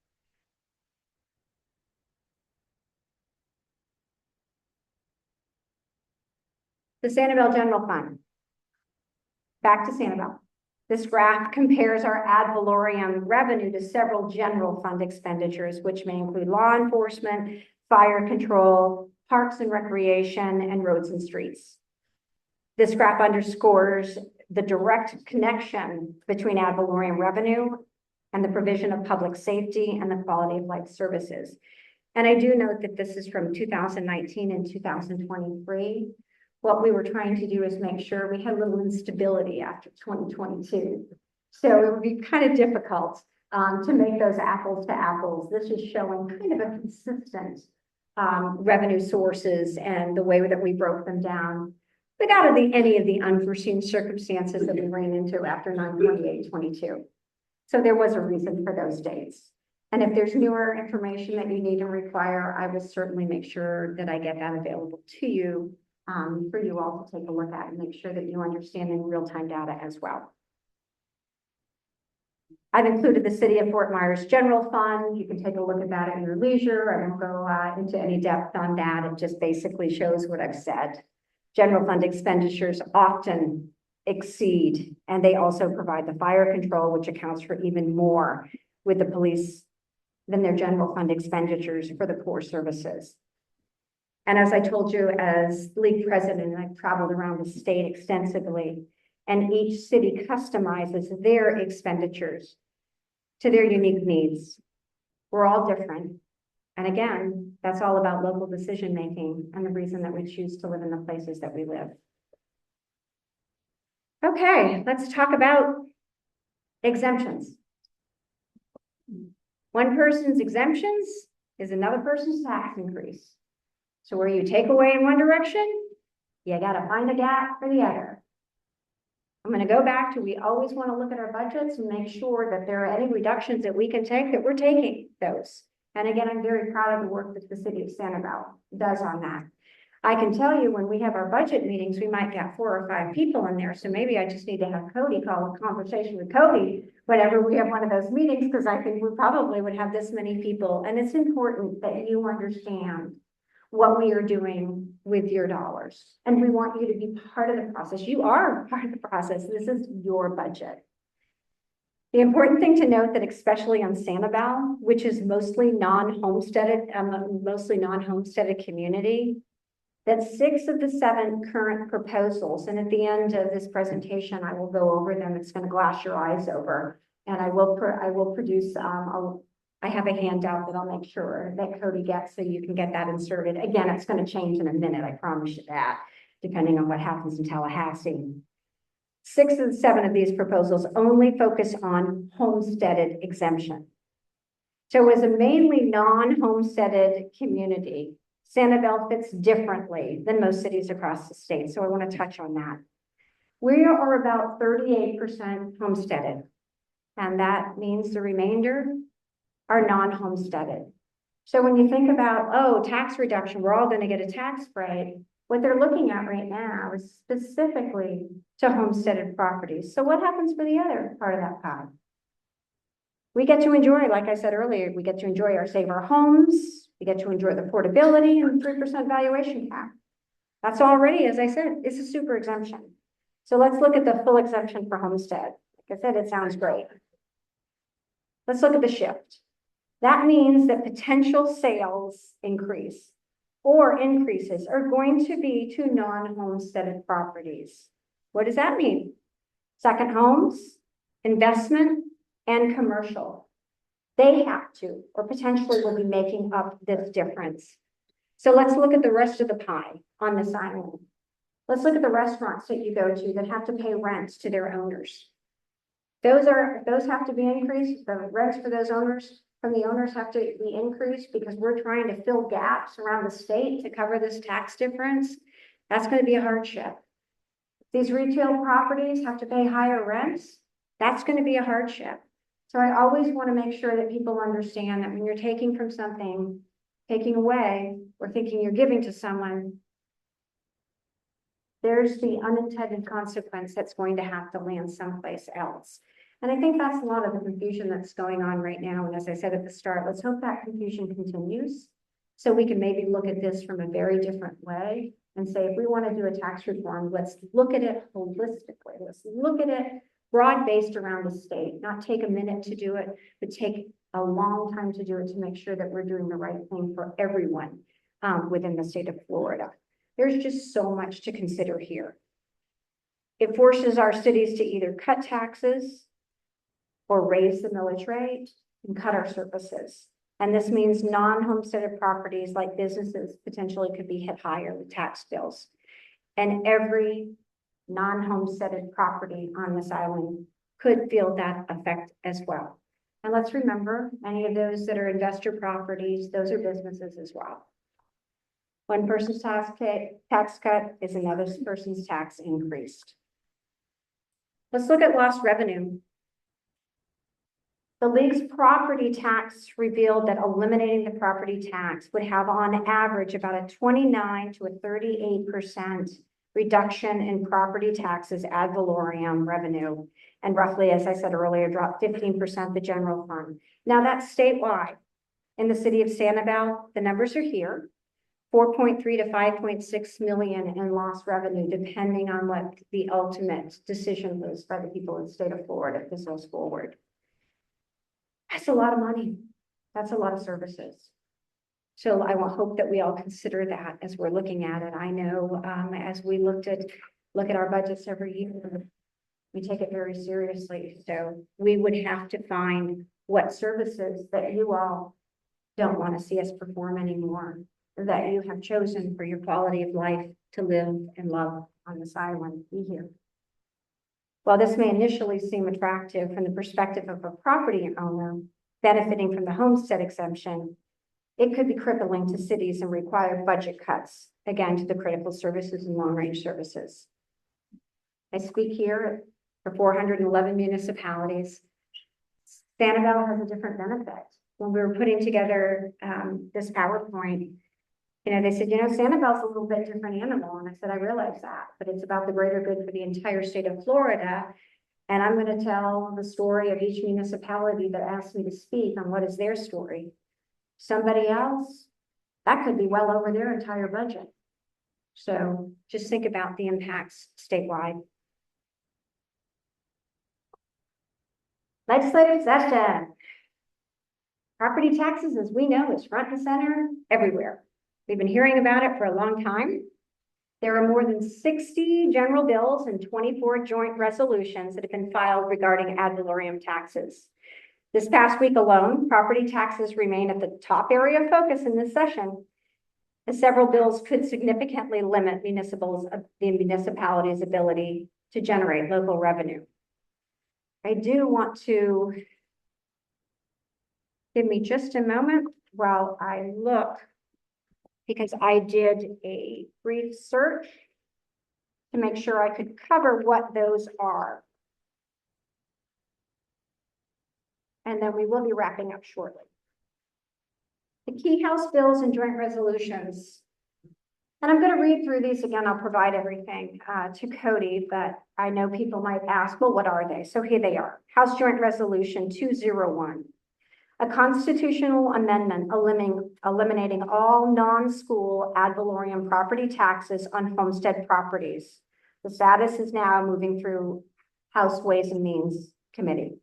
The Sanibel General Fund. Back to Sanibel. This graph compares our ad valorem revenue to several general fund expenditures, which may include law enforcement, fire control, parks and recreation, and roads and streets. This graph underscores the direct connection between ad valorem revenue and the provision of public safety and the quality of life services. And I do note that this is from 2019 and 2023. What we were trying to do is make sure we had a little instability after 2022. So it would be kind of difficult to make those apples to apples. This is showing kind of a consistent revenue sources and the way that we broke them down without any of the unforeseen circumstances that we ran into after 9/28/22. So there was a reason for those dates. And if there's newer information that you need and require, I will certainly make sure that I get that available to you for you all to take a look at and make sure that you understand in real-time data as well. I've included the City of Fort Myers General Fund. You can take a look at that at your leisure. I won't go into any depth on that. It just basically shows what I've said. General fund expenditures often exceed, and they also provide the fire control, which accounts for even more with the police than their general fund expenditures for the core services. And as I told you, as league president, I've traveled around the state extensively, and each city customizes their expenditures to their unique needs. We're all different. And again, that's all about local decision-making and the reason that we choose to live in the places that we live. Okay, let's talk about exemptions. One person's exemptions is another person's tax increase. So where you take away in one direction, you gotta find a gap for the other. I'm gonna go back to, we always wanna look at our budgets and make sure that there are any reductions that we can take, that we're taking those. And again, I'm very proud of the work that the city of Sanibel does on that. I can tell you when we have our budget meetings, we might get 4 or 5 people in there. So maybe I just need to have Cody call a conversation with Cody whenever we have one of those meetings, because I think we probably would have this many people. And it's important that you understand what we are doing with your dollars. And we want you to be part of the process. You are part of the process. This is your budget. The important thing to note that especially on Sanibel, which is mostly non-homesteaded community, that 6 of the 7 current proposals, and at the end of this presentation, I will go over them. It's going to glass your eyes over, and I will produce. I have a handout that I'll make sure that Cody gets, so you can get that inserted. Again, it's going to change in a minute. I promise you that, depending on what happens in Tallahassee. 6 of the 7 of these proposals only focus on homesteaded exemption. So as a mainly non-homesteaded community, Sanibel fits differently than most cities across the state. So I want to touch on that. We are about 38% homesteaded, and that means the remainder are non-homesteaded. So when you think about, oh, tax reduction, we're all going to get a tax break. What they're looking at right now is specifically to homesteaded properties. So what happens for the other part of that pie? We get to enjoy, like I said earlier, we get to enjoy our Save Our Homes. We get to enjoy the portability and 3% valuation cap. That's already, as I said, it's a super exemption. So let's look at the full exemption for homestead. Like I said, it sounds great. Let's look at the shift. That means that potential sales increase or increases are going to be to non-homesteaded properties. What does that mean? Second homes, investment, and commercial. They have to, or potentially will be making up this difference. So let's look at the rest of the pie on this island. Let's look at the restaurants that you go to that have to pay rents to their owners. Those have to be increased. The rents for those owners, from the owners, have to be increased because we're trying to fill gaps around the state to cover this tax difference. That's going to be a hardship. These retail properties have to pay higher rents. That's going to be a hardship. So I always want to make sure that people understand that when you're taking from something, taking away, or thinking you're giving to someone, there's the unintended consequence that's going to have to land someplace else. And I think that's a lot of the confusion that's going on right now. And as I said at the start, let's hope that confusion continues so we can maybe look at this from a very different way and say, if we want to do a tax reform, let's look at it holistically. Let's look at it broad-based around the state, not take a minute to do it, but take a long time to do it to make sure that we're doing the right thing for everyone within the state of Florida. There's just so much to consider here. It forces our cities to either cut taxes or raise the millage rate and cut our services. And this means non-homesteaded properties like businesses potentially could be hit higher with tax bills. And every non-homesteaded property on this island could feel that effect as well. And let's remember, many of those that are investor properties, those are businesses as well. One person's tax cut is another person's tax increased. Let's look at lost revenue. The league's property tax revealed that eliminating the property tax would have on average about a 29 to a 38% reduction in property taxes ad valorem revenue. And roughly, as I said earlier, drop 15% the general fund. Now that's statewide. In the city of Sanibel, the numbers are here. 4.3 to 5.6 million in lost revenue, depending on what the ultimate decision was by the people in the state of Florida if this goes forward. That's a lot of money. That's a lot of services. So I will hope that we all consider that as we're looking at it. I know as we look at our budgets every year, we take it very seriously. So we would have to find what services that you all don't want to see us perform anymore, that you have chosen for your quality of life to live and love on this island. Be here. While this may initially seem attractive from the perspective of a property owner benefiting from the homestead exemption, it could be crippling to cities and require budget cuts, again, to the critical services and long-range services. I speak here for 411 municipalities. Sanibel has a different benefit. When we were putting together this PowerPoint, they said, Sanibel's a little bit different animal. And I said, I realize that, but it's about the greater good for the entire state of Florida. And I'm going to tell the story of each municipality that asked me to speak on what is their story. Somebody else, that could be well over their entire budget. So just think about the impacts statewide. Legislative session. Property taxes, as we know, is front and center everywhere. We've been hearing about it for a long time. There are more than 60 general bills and 24 joint resolutions that have been filed regarding ad valorem taxes. This past week alone, property taxes remain at the top area of focus in this session, as several bills could significantly limit the municipality's ability to generate local revenue. I do want to give me just a moment while I look, because I did a brief search to make sure I could cover what those are. And then we will be wrapping up shortly. The key House bills and joint resolutions. And I'm going to read through these again. I'll provide everything to Cody, but I know people might ask, well, what are they? So here they are. House Joint Resolution 201. A constitutional amendment eliminating all non-school ad valorem property taxes on homestead properties. The status is now moving through House Ways and Means Committee.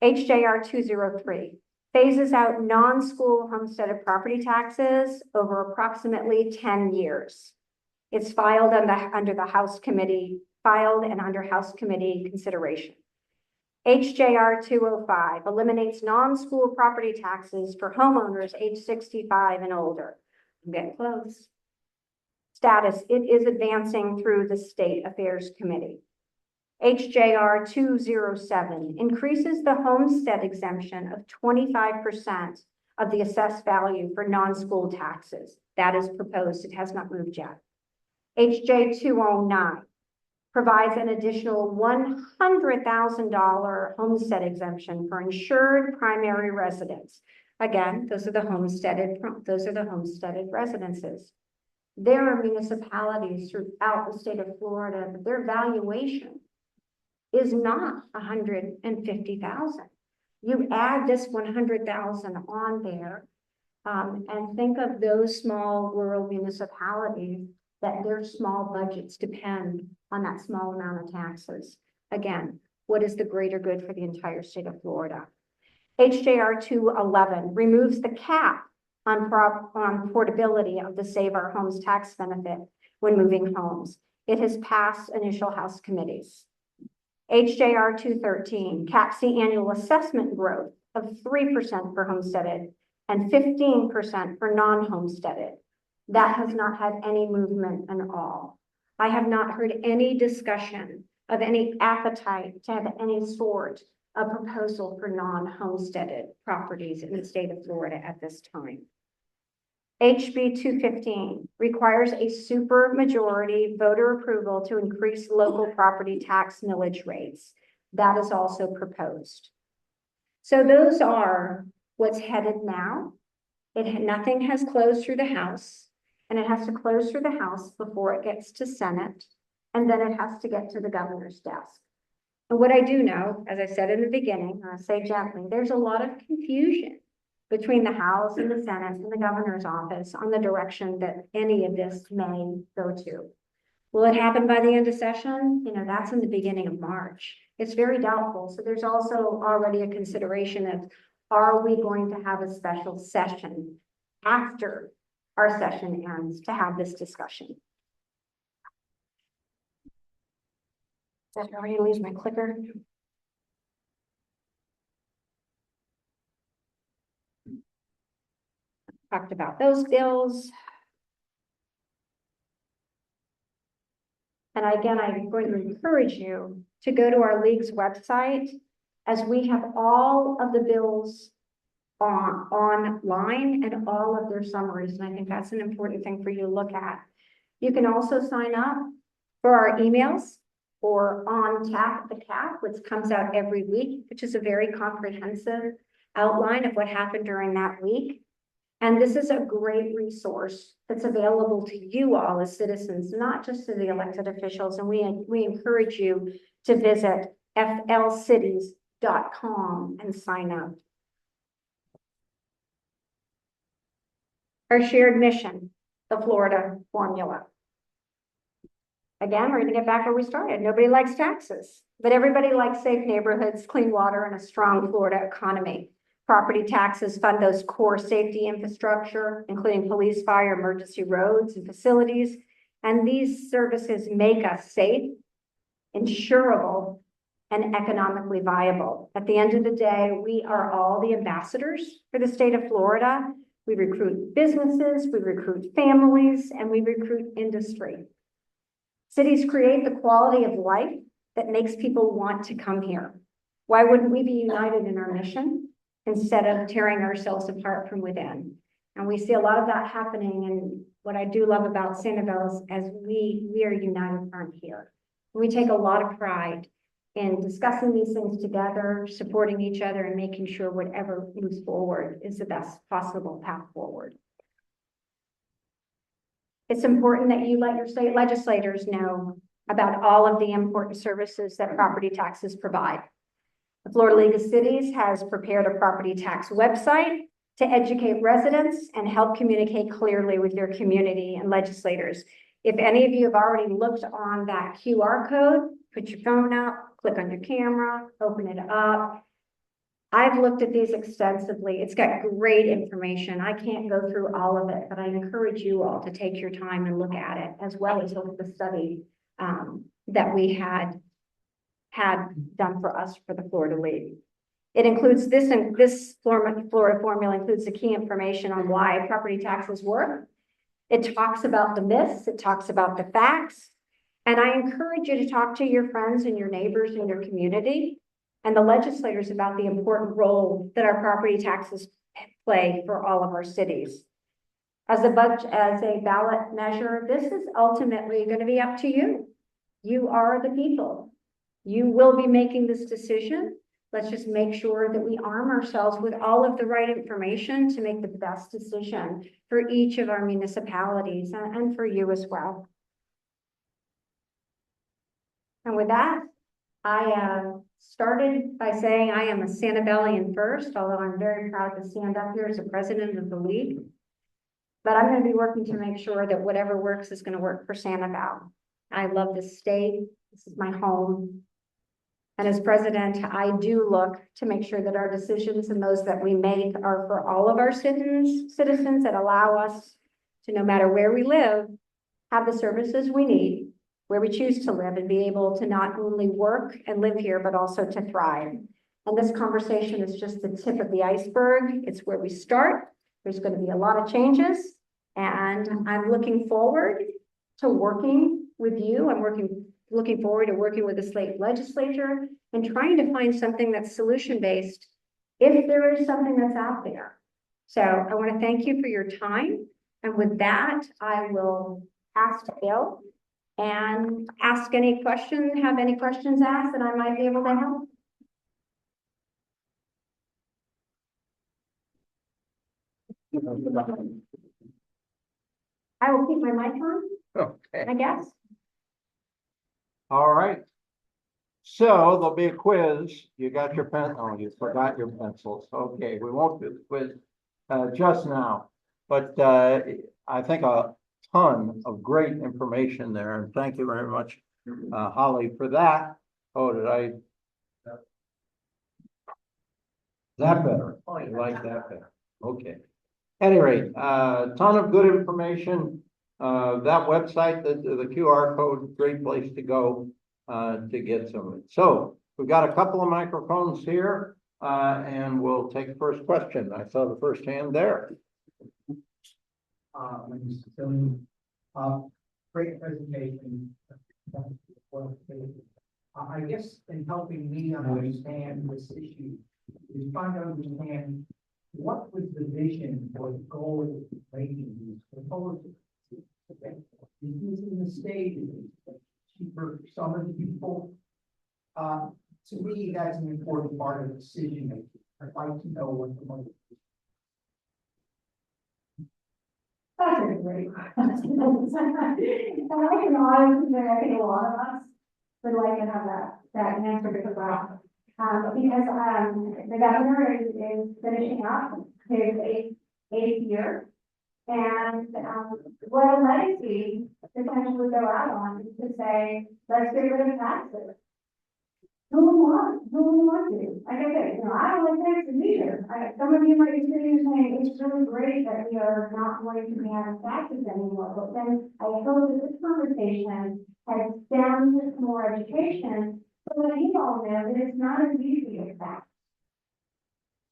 HJR 203 phases out non-school homesteaded property taxes over approximately 10 years. It's filed under House Committee consideration. HJR 205 eliminates non-school property taxes for homeowners age 65 and older. I'm getting close. Status, it is advancing through the State Affairs Committee. HJR 207 increases the homestead exemption of 25% of the assessed value for non-school taxes. That is proposed. It has not moved yet. HJ 209 provides an additional $100,000 homestead exemption for insured primary residents. Again, those are the homesteaded residences. There are municipalities throughout the state of Florida, but their valuation is not $150,000. You add this $100,000 on there, and think of those small rural municipalities that their small budgets depend on that small amount of taxes. Again, what is the greater good for the entire state of Florida? HJR 211 removes the cap on portability of the Save Our Homes tax benefit when moving homes. It has passed initial House committees. HJR 213 caps the annual assessment growth of 3% for homesteaded and 15% for non-homesteaded. That has not had any movement at all. I have not heard any discussion of any appetite to have any sort of proposal for non-homesteaded properties in the state of Florida at this time. HB 215 requires a supermajority voter approval to increase local property tax millage rates. That is also proposed. So those are what's headed now. Nothing has closed through the House, and it has to close through the House before it gets to Senate, and then it has to get to the governor's desk. And what I do know, as I said in the beginning, and I'll say gently, there's a lot of confusion between the House and the Senate and the governor's office on the direction that any of this may go to. Will it happen by the end of session? You know, that's in the beginning of March. It's very doubtful. So there's also already a consideration of, are we going to have a special session after our session ends to have this discussion? Did I already lose my clicker? Talked about those bills. And again, I'm going to encourage you to go to our league's website, as we have all of the bills online and all of their summaries. And I think that's an important thing for you to look at. You can also sign up for our emails or on Tap the Cap, which comes out every week, which is a very comprehensive outline of what happened during that week. And this is a great resource that's available to you all as citizens, not just to the elected officials. And we encourage you to visit flcities.com and sign up. Our shared mission, the Florida formula. Again, we're going to get back where we started. Nobody likes taxes, but everybody likes safe neighborhoods, clean water, and a strong Florida economy. Property taxes fund those core safety infrastructure, including police, fire, emergency roads, and facilities. And these services make us safe, insurable, and economically viable. At the end of the day, we are all the ambassadors for the state of Florida. We recruit businesses, we recruit families, and we recruit industry. Cities create the quality of life that makes people want to come here. Why wouldn't we be united in our mission instead of tearing ourselves apart from within? And we see a lot of that happening. And what I do love about Sanibel is as we are united front here. We take a lot of pride in discussing these things together, supporting each other, and making sure whatever moves forward is the best possible path forward. It's important that you let your state legislators know about all of the important services that property taxes provide. The Florida League of Cities has prepared a property tax website to educate residents and help communicate clearly with your community and legislators. If any of you have already looked on that QR code, put your phone up, click on your camera, open it up. I've looked at these extensively. It's got great information. I can't go through all of it, but I encourage you all to take your time and look at it, as well as look at the study that we had done for us for the Florida League. It includes this, and this Florida formula includes the key information on why property taxes work. It talks about the myths, it talks about the facts, and I encourage you to talk to your friends and your neighbors in your community and the legislators about the important role that our property taxes play for all of our cities. As a ballot measure, this is ultimately going to be up to you. You are the people. You will be making this decision. Let's just make sure that we arm ourselves with all of the right information to make the best decision for each of our municipalities and for you as well. And with that, I started by saying I am a Sanibelian first, although I'm very proud to stand up here as a president of the league. But I'm gonna be working to make sure that whatever works is gonna work for Sanibel. I love this state. This is my home. And as president, I do look to make sure that our decisions and those that we make are for all of our citizens that allow us to, no matter where we live, have the services we need, where we choose to live, and be able to not only work and live here, but also to thrive. And this conversation is just the tip of the iceberg. It's where we start. There's going to be a lot of changes, and I'm looking forward to working with you. Looking forward to working with the state legislature and trying to find something that's solution-based if there is something that's out there. So I want to thank you for your time. And with that, I will pass to Bill and have any questions asked that I might be able to help. I will keep my mic on, Okay, I guess. all right. So there'll be a quiz. You got your pen, oh, you forgot your pencils. Okay, we won't do the quiz just now. But I think a ton of great information there, and thank you very much, Holly, for that. Oh, did I? Is that better? Oh, you like that better? Okay. At any rate, ton of good information. That website, the QR code, great place to go to get some of it. So we've got a couple of microphones here, and we'll take the first question. I saw the first hand there. Great presentation. I guess in helping me understand this issue, is trying to understand what was the vision or the goal of making these proposals. Okay, using the state cheaper for some of the people. To me, that's an important part of the decision making. I'd like to know what the money is. That's a great question. And I can honestly say, I think a lot of us would like to have that answer because the governor is finishing up his eighth year. And what a legacy potentially would go out on is to say, let's get rid of taxes. Who would want to? Like I said, I don't like taxes either. Some of you might be sitting here saying, it's really great that we are not going to be having taxes anymore. But then I hope that this conversation has stemmed to more education so that you all know that it's not as easy as that.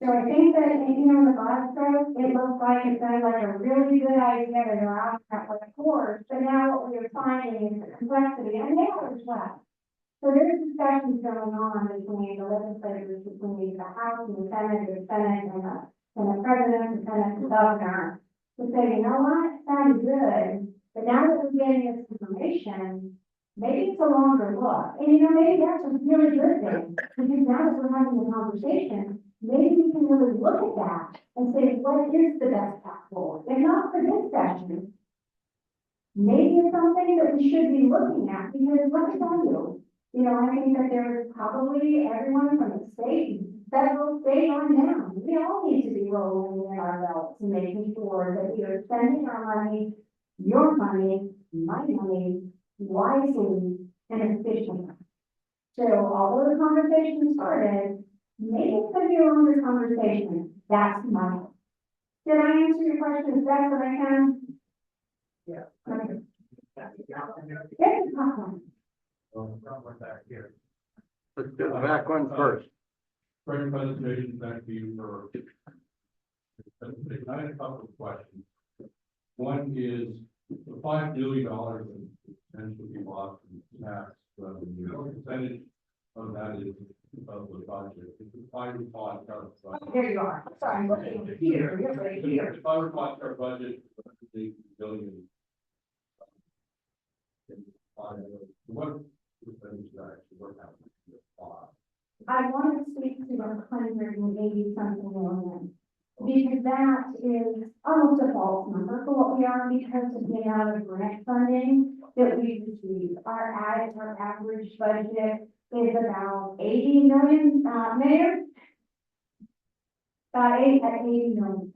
So I think that, in the Glasgow, it looks like it sounds like a really good idea that they're out at like course, but now what we are finding is the complexity, and they are as well. So there's discussions going on between the legislators, between the House and the Senate and the President, the Senate, and the Governor, to say, you know what, sounds good, but now that we're getting this information, maybe it's a longer look. And maybe that's a really good thing, because now that we're having a conversation, maybe we can really look at that and say, what is the best path forward? If not for this session, maybe it's something that we should be looking at, because let me tell you, I think that there is probably everyone from the state, federal, state on down. We all need to be rolling in our belts and making sure that we are spending our money, your money, my money, wisely and efficiently. So although the conversation started, maybe it's going to be a longer conversation. That's my hope. Did I answer your question as best that I can? Yeah. Okay. Yeah. Back here. Let's do the back one first. Great presentation, thank you for. I had a couple of questions. One is the $5 billion in potentially lost in tax revenue. What percentage of that is of the budget? If I recall, There you are. Sorry, I'm looking here. You're right here. if I recall our budget, $8 billion. What percentage of that actually work out? I want to speak to 180 something million, because that is almost a false number for what we are because of the amount of grant funding that we receive. Our average budget is about 80 million, Mayor? About 80 million.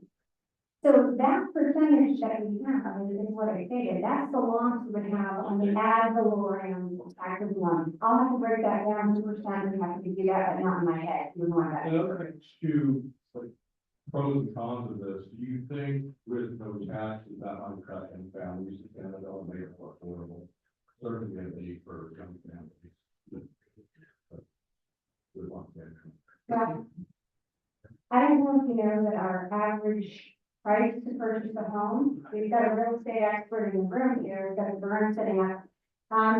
So that percentage that we have is what I stated, that's the loss we would have on the ad valorem taxes one. I'll have to break that down to percent, we have to do that, but not in my head, we want that. Another thing to, like, pros and cons of this, do you think with no taxes, that might cut in families in Canada and make it more affordable? Certainly a need for young families. We want that. Yeah. I don't know if you know that our average price to purchase a home, we've got a real estate expert in the room here, we've got a firm sitting up.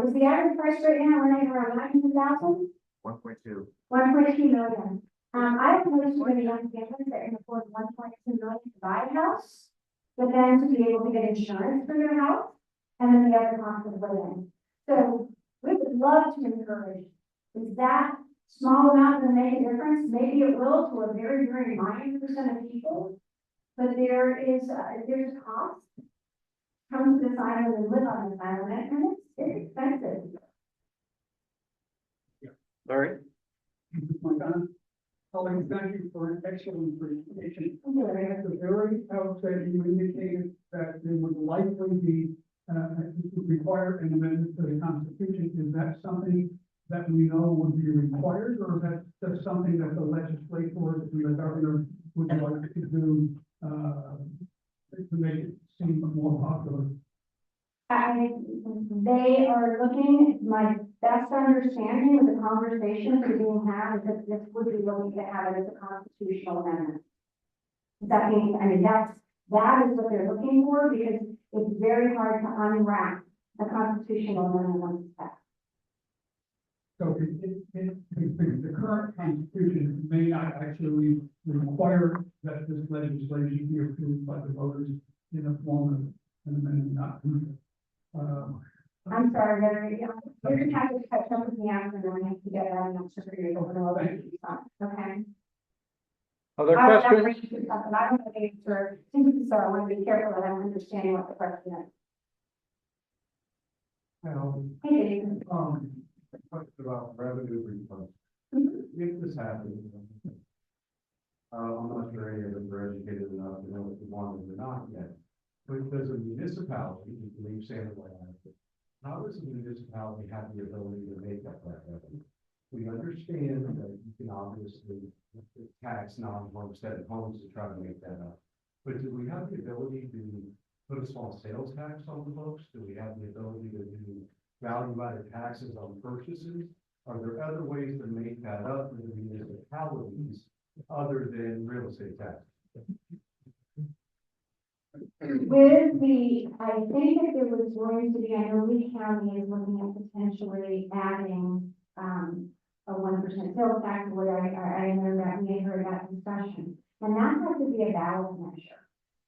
Is the average price right now, running around 900,000? 1.2. 1.2 million. I have noticed many young families that can afford 1.2 million to buy a house, but then to be able to get insurance for their house, and then the other cost of living. So we would love to encourage, is that small amount going to make a difference? Maybe it will to a very, very minor percent of people, but there's a cost. Come to this island and live on this island, and it's expensive. Larry? Colin, thank you for an excellent presentation. At the very outset, you indicated that there would likely be, require an amendment to the Constitution. Is that something that we know would be required, or is that just something that the legislators and the governor would like to do, to make it seem more popular? They are looking, my best understanding of the conversations that are being had is that this would be looking to have it as a constitutional amendment. That means, that is what they're looking for, because it's very hard to unwrap a constitutional amendment once it's passed. So the current Constitution may not actually require that this legislation be approved by the voters in the form of an amendment, not. I'm sorry, Larry, you're gonna have to catch up with me after, and I have to get an answer for you. Okay. Other I questions? want to answer, so I want to be careful that I'm understanding what the question is. Hey, Dave. Question about revenue refunds. Mhm. If this happens, I'm not sure any of us are educated enough to know if we want it or not yet. But does a municipality, you believe Santa Clara, how does a municipality have the ability to make up that revenue? We understand that you can obviously tax non-homestead homes to try to make that up. But do we have the ability to put a small sales tax on the books? Do we have the ability to do value-added taxes on purchases? Are there other ways to make that up for the municipalities other than real estate tax? With the, I think that there was going to be, I know Lee County is looking at potentially adding, a 1% sales tax, where I know that we had heard that discussion. And that has to be a ballot measure.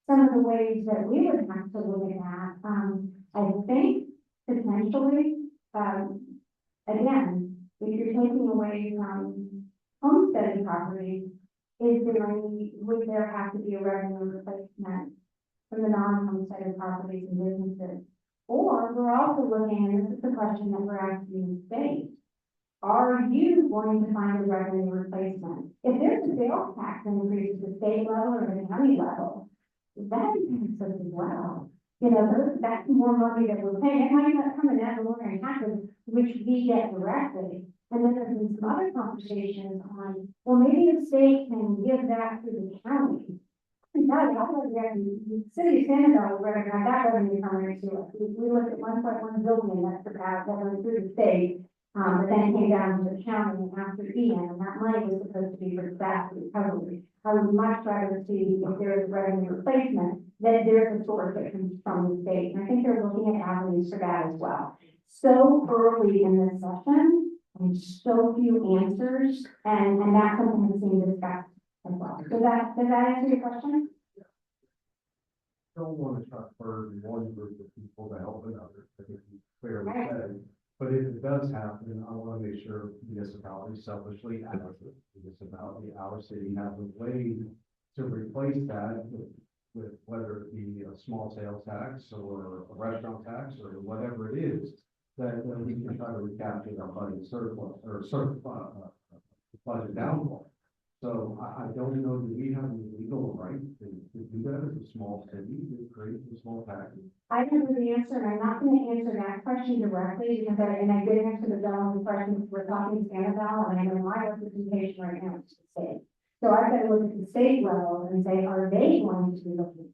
Some of the ways that we would have to look at that, I think potentially, again, if you're taking away from homesteading properties, would there have to be a revenue replacement from the non-homesteaded properties and businesses? Or we're also looking, and this is the question that we're asking the state, are you going to find a revenue replacement? If there's a sales tax increase at the state level or the county level, that impacts us as well. You know, that's more money that we're paying. It might not come in as a ordinary taxes, which we get directly. And then there's been some other conversations on, well, maybe the state can give that to the county. The city of Sanibel, we're gonna have that revenue coming to us. We looked at 1.1 billion that's about that went through the state, but then it came down to the county after Ian, and that money was supposed to be for disaster recovery. I would much rather see if there is revenue replacement, that there's a source that comes from the state. And I think they're looking at avenues for that as well. So early in this session, and so few answers, and that's something that's being discussed as well. Does that answer your question? Don't want to try to burden one group of people to help another, I think you clearly Right. said. But if it does happen, I want to make sure municipalities selfishly, our municipality, our city has a way to replace that with whether it be a small sales tax or a restaurant tax or whatever it is, that we can try to recapture that budget surplus or budget downfall. So I don't know, do we have the legal right to do that as a small city, to create a small taxes? I don't know the answer, and I'm not gonna answer that question directly, because I did answer the gentleman's question, we're talking Sanibel, and I know my representation right now is the state. So I've got to look at the state level and say, are they going to be looking?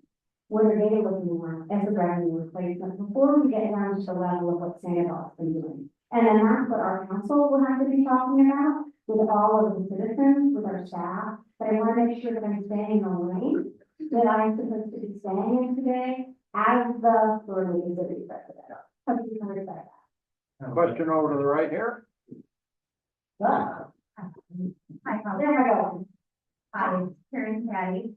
What are they looking for as a revenue replacement before we get down to the level of what Sanibel's been doing? And then that's what our council will have to be talking about with all of the citizens, with our staff. But I want to make sure that I'm staying in the lane that I'm supposed to be staying in today as the Florida City President. Hope you can respect that. Question over to the right here. Hi, there I go. Hi, Karen Patty.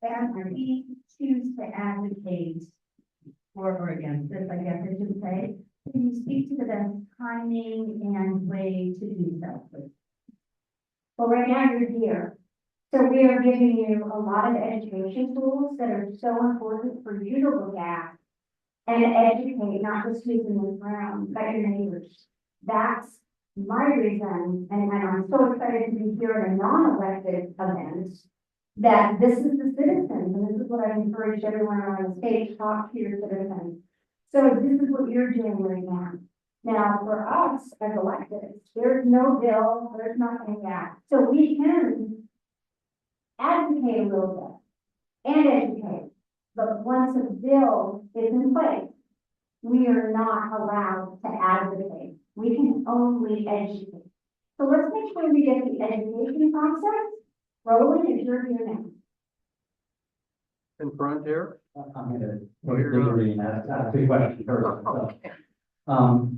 And we choose to advocate for or against this, I guess I should say. Can you speak to the best timing and way to do so, please? Well, right now you're here. So we are giving you a lot of education tools that are so important for you to look at and educate, not just who's in this room, but your neighbors. That's my reason, and I'm so excited to be here at a non-elected event, that this is the citizens, and this is what I encourage everyone on the stage, talk to your citizens. So this is what you're doing right now. Now, for us as electeds, there's no bill, there's nothing yet. So we can advocate a little bit and educate. But once a bill is in place, we are not allowed to advocate. We can only educate. So let's make sure we get the education process rolling as you're here now. In front here. I'm gonna, Oh, you're ask a question first. So,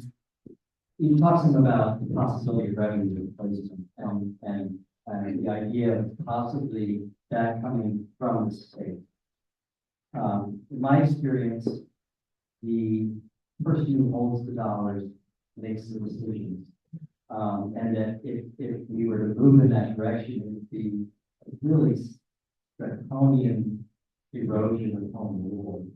you talked some about the possibility of revenue replacement and the idea of possibly that coming from the state. In my experience, the person who holds the dollars makes the decisions. And that if we were to move in that direction, it would be a really draconian erosion of home rule.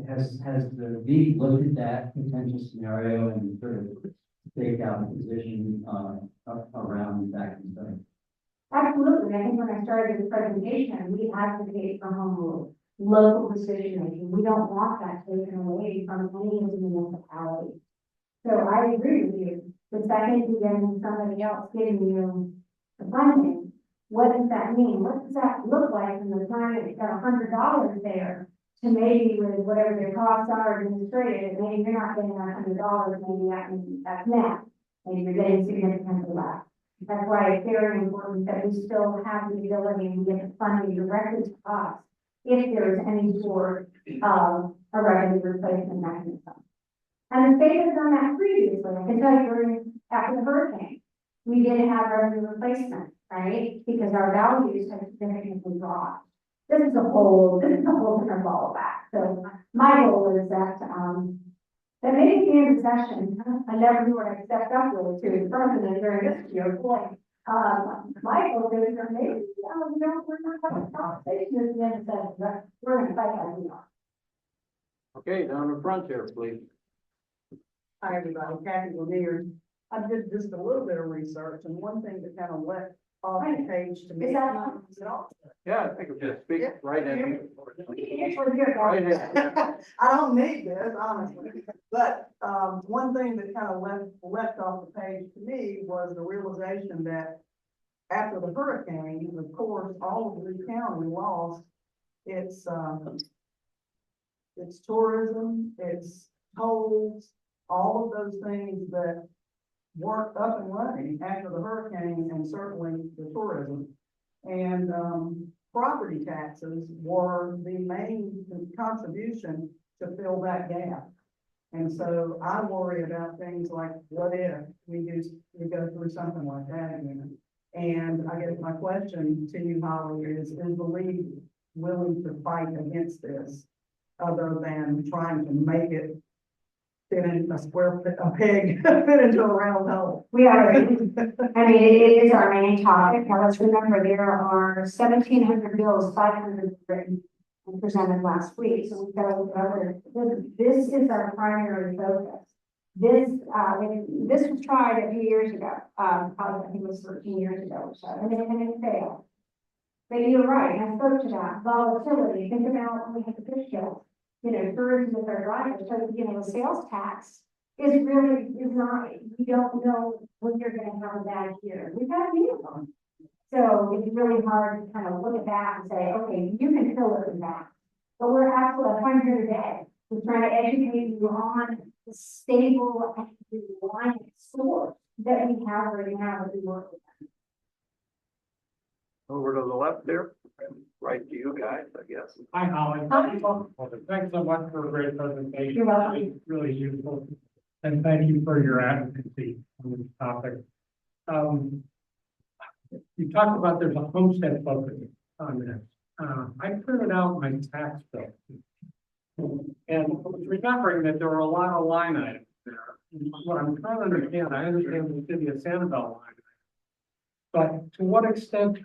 Has the league looked at that potential scenario and sort of staked out a position around that concern? Absolutely. I think when I started this presentation, we advocate for home rule, local decision making. We don't want that taken away from any of the municipalities. So I agree with you. The second you get into somebody else giving you the funding, what does that mean? What does that look like from the time that you've got $100 there to maybe with whatever their costs are administrative, maybe you're not getting $100, maybe that's net. Maybe you're getting significantly less. That's why it's very important that we still have the ability and get the funding directly to us if there's any sort of a revenue replacement mechanism. And the state has done that previously. I can tell you after the hurricane, we did have revenue replacement, right? Because our values have significantly dropped. This is a whole different ballpark. So my goal is that, that maybe in the session, I never knew what I stepped up with to the president during this year, boy. My goal is that maybe, we're not having a conversation at the end of the session, but we're going to fight as we are. Okay, down in front here, please. Hi, everybody, Kathy Lanier. I did just a little bit of research, and one thing that kind of left off the page to me. Is that on? Yeah, I think if you speak right in. Right I don't need this, honestly, but, one thing that kind of left off the page to me was the realization that after the hurricane, of course, all of Lee County lost its tourism, its tolls, all of those things that weren't up and running after the hurricane, and certainly the tourism. And, property taxes were the main contribution to fill that gap. And so I worry about things like, what if we go through something like that again? And I guess my question to you, Holly, is the league willing to fight against this, other than trying to make it fit in a peg fit into a round hole? We are. I mean, it is our main topic. Now, let's remember, there are 1,700 bills, 500 written and presented last week. So we've got to look over. This is our primary focus. this was tried a few years ago, probably, I think it was 13 years ago or so, and it failed. But you're right, and I spoke to that, volatility, think about when we had the fish kills, tourism with our drivers, so, the sales tax is not, you don't know when you're gonna have a bad year. We've had a few of them. So it's really hard to kind of look at that and say, okay, you can fill it with that. But we're absolutely, I'm here today, we're trying to educate you on the stable and reliant source that we have right now that we work with. Over to the left there, right to you guys, I guess. Hi, Holly. Hi. Thanks so much for a great presentation. You're welcome. It's really useful. And thank you for your advocacy on this topic. You talked about there's a homestead focus on this. I printed out my tax bill. And I was remembering that there were a lot of line items there. What I'm trying to understand, I understand the city of Sanibel line item. But to what extent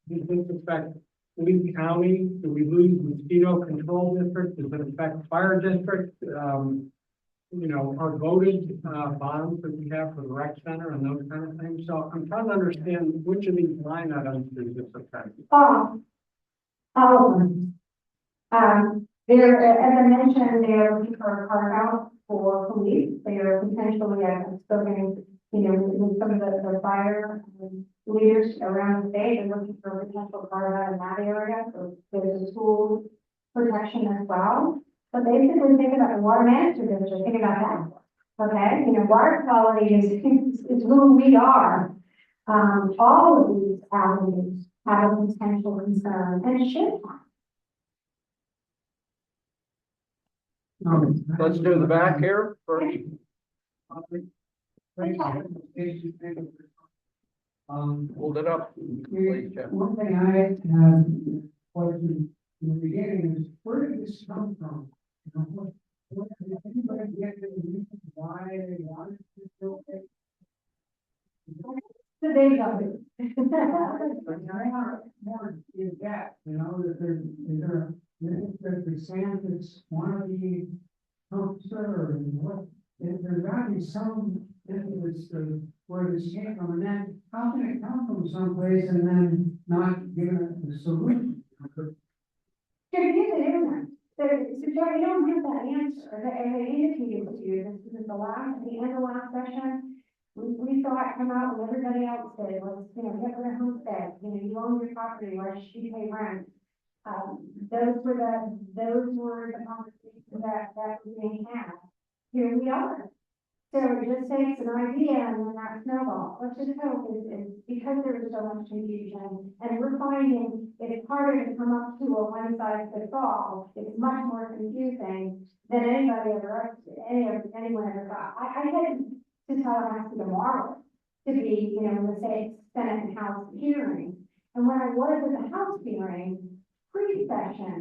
does this affect Lee County? Do we lose mosquito control district? Does it affect fire district? Our voted bonds that we have for the rec center and those kind of things. So I'm trying to understand which of these line items does this affect? All of them. As I mentioned, they're looking for a carve out for police. They are potentially, I've spoken, with some of the fire leaders around the state, they're looking for a potential carve out in that area. So there's a school protection as well. But basically, think about the water management district, think about that. Okay, water quality is who we are. All of these avenues have a potential concern, and it should have. Let's do the back here first. Hold it up, please, Jeff. One thing I have questioned in the beginning is, where did this come from? Did anybody get any reason why they wanted to build it? The big of it. More is that, that there's the sand that's one of the dumpster and what, there's got to be some, where this came from, and then how can it come from someplace and then not give it the solution? There is an internet. So Joe, you don't have that answer. As I indicated to you, this is at the end of last session. We saw it come out and everybody else said, well, get rid of homestead, you own your property, why should you pay rent? Those were the conversations that we may have. Here we are. So it just takes an idea and then that snowball. Let's just hope is because there is so much confusion and we're finding it's harder to come up to a one size fits all. It's much more confusing than anyone ever thought. I headed to Tallahassee tomorrow to be, in the Senate and House hearing. And when I was at the House hearing, pre-session,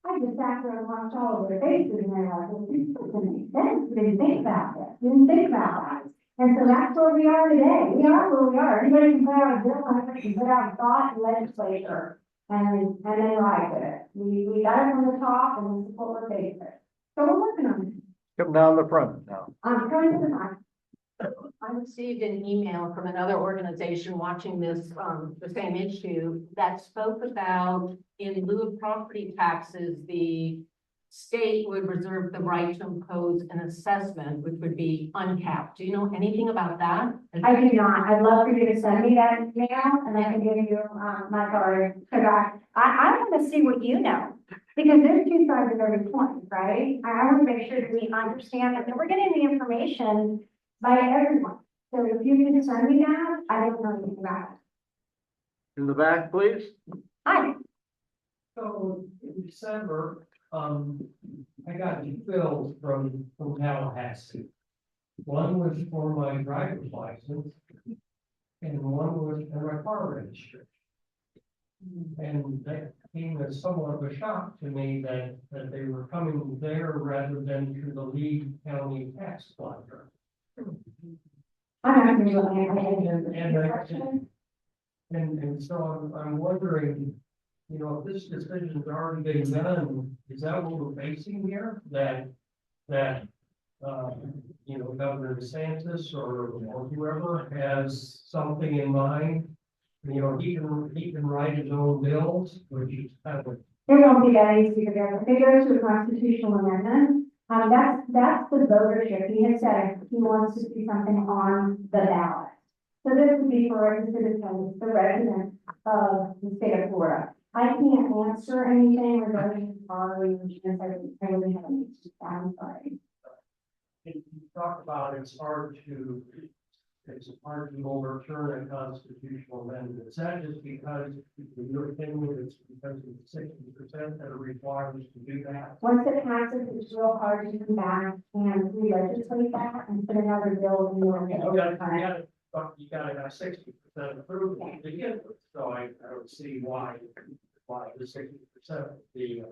I just sat there and watched all of their faces and they're like, well, this doesn't make sense. We didn't think about this. We didn't think about that. And so that's where we are today. We are where we are. Anybody can put out a bill, anybody can put out thought and legislature and then ride with it. We got it from the top and this is what we're facing. So we're working on it. Come down the front now. I'm coming to the front. I received an email from another organization watching this, the same issue that spoke about in lieu of property taxes, the state would reserve the right to impose an assessment, which would be uncapped. Do you know anything about that? I do not. I'd love for you to send me that email and I can give you, my card. Cause I want to see what you know. Because there's two sides of every coin, right? I want to make sure that we understand that we're getting the information by everyone. So if you can send me that, I don't know anything about it. In the back, please. Hi. So in December, I got two bills from Tallahassee. One was for my driver's license and one was for my car registration. And that came as somewhat of a shock to me that they were coming there rather than through the Lee County tax collector. I'm not going And so I'm wondering, if this decision's already been done, is that what we're facing here? That Governor DeSantis or whoever has something in mind, he can write his own bills, which is kind of. It won't be that easy to get, if it goes to a constitutional amendment, that's the votership. He has said he wants to see something on the ballot. So this would be for the citizens, the residents of the state of Florida. I can't answer anything regarding our relations. I really haven't, I'm sorry. You talk about it's hard to overturn a constitutional amendment. Is that just because, in your opinion, it's because of the 60% that are required to do that? Once it passes, it's real hard to come back and re-legislate that and put another bill in your. You gotta have 60% approval to begin with, so I don't see why the 60% would be.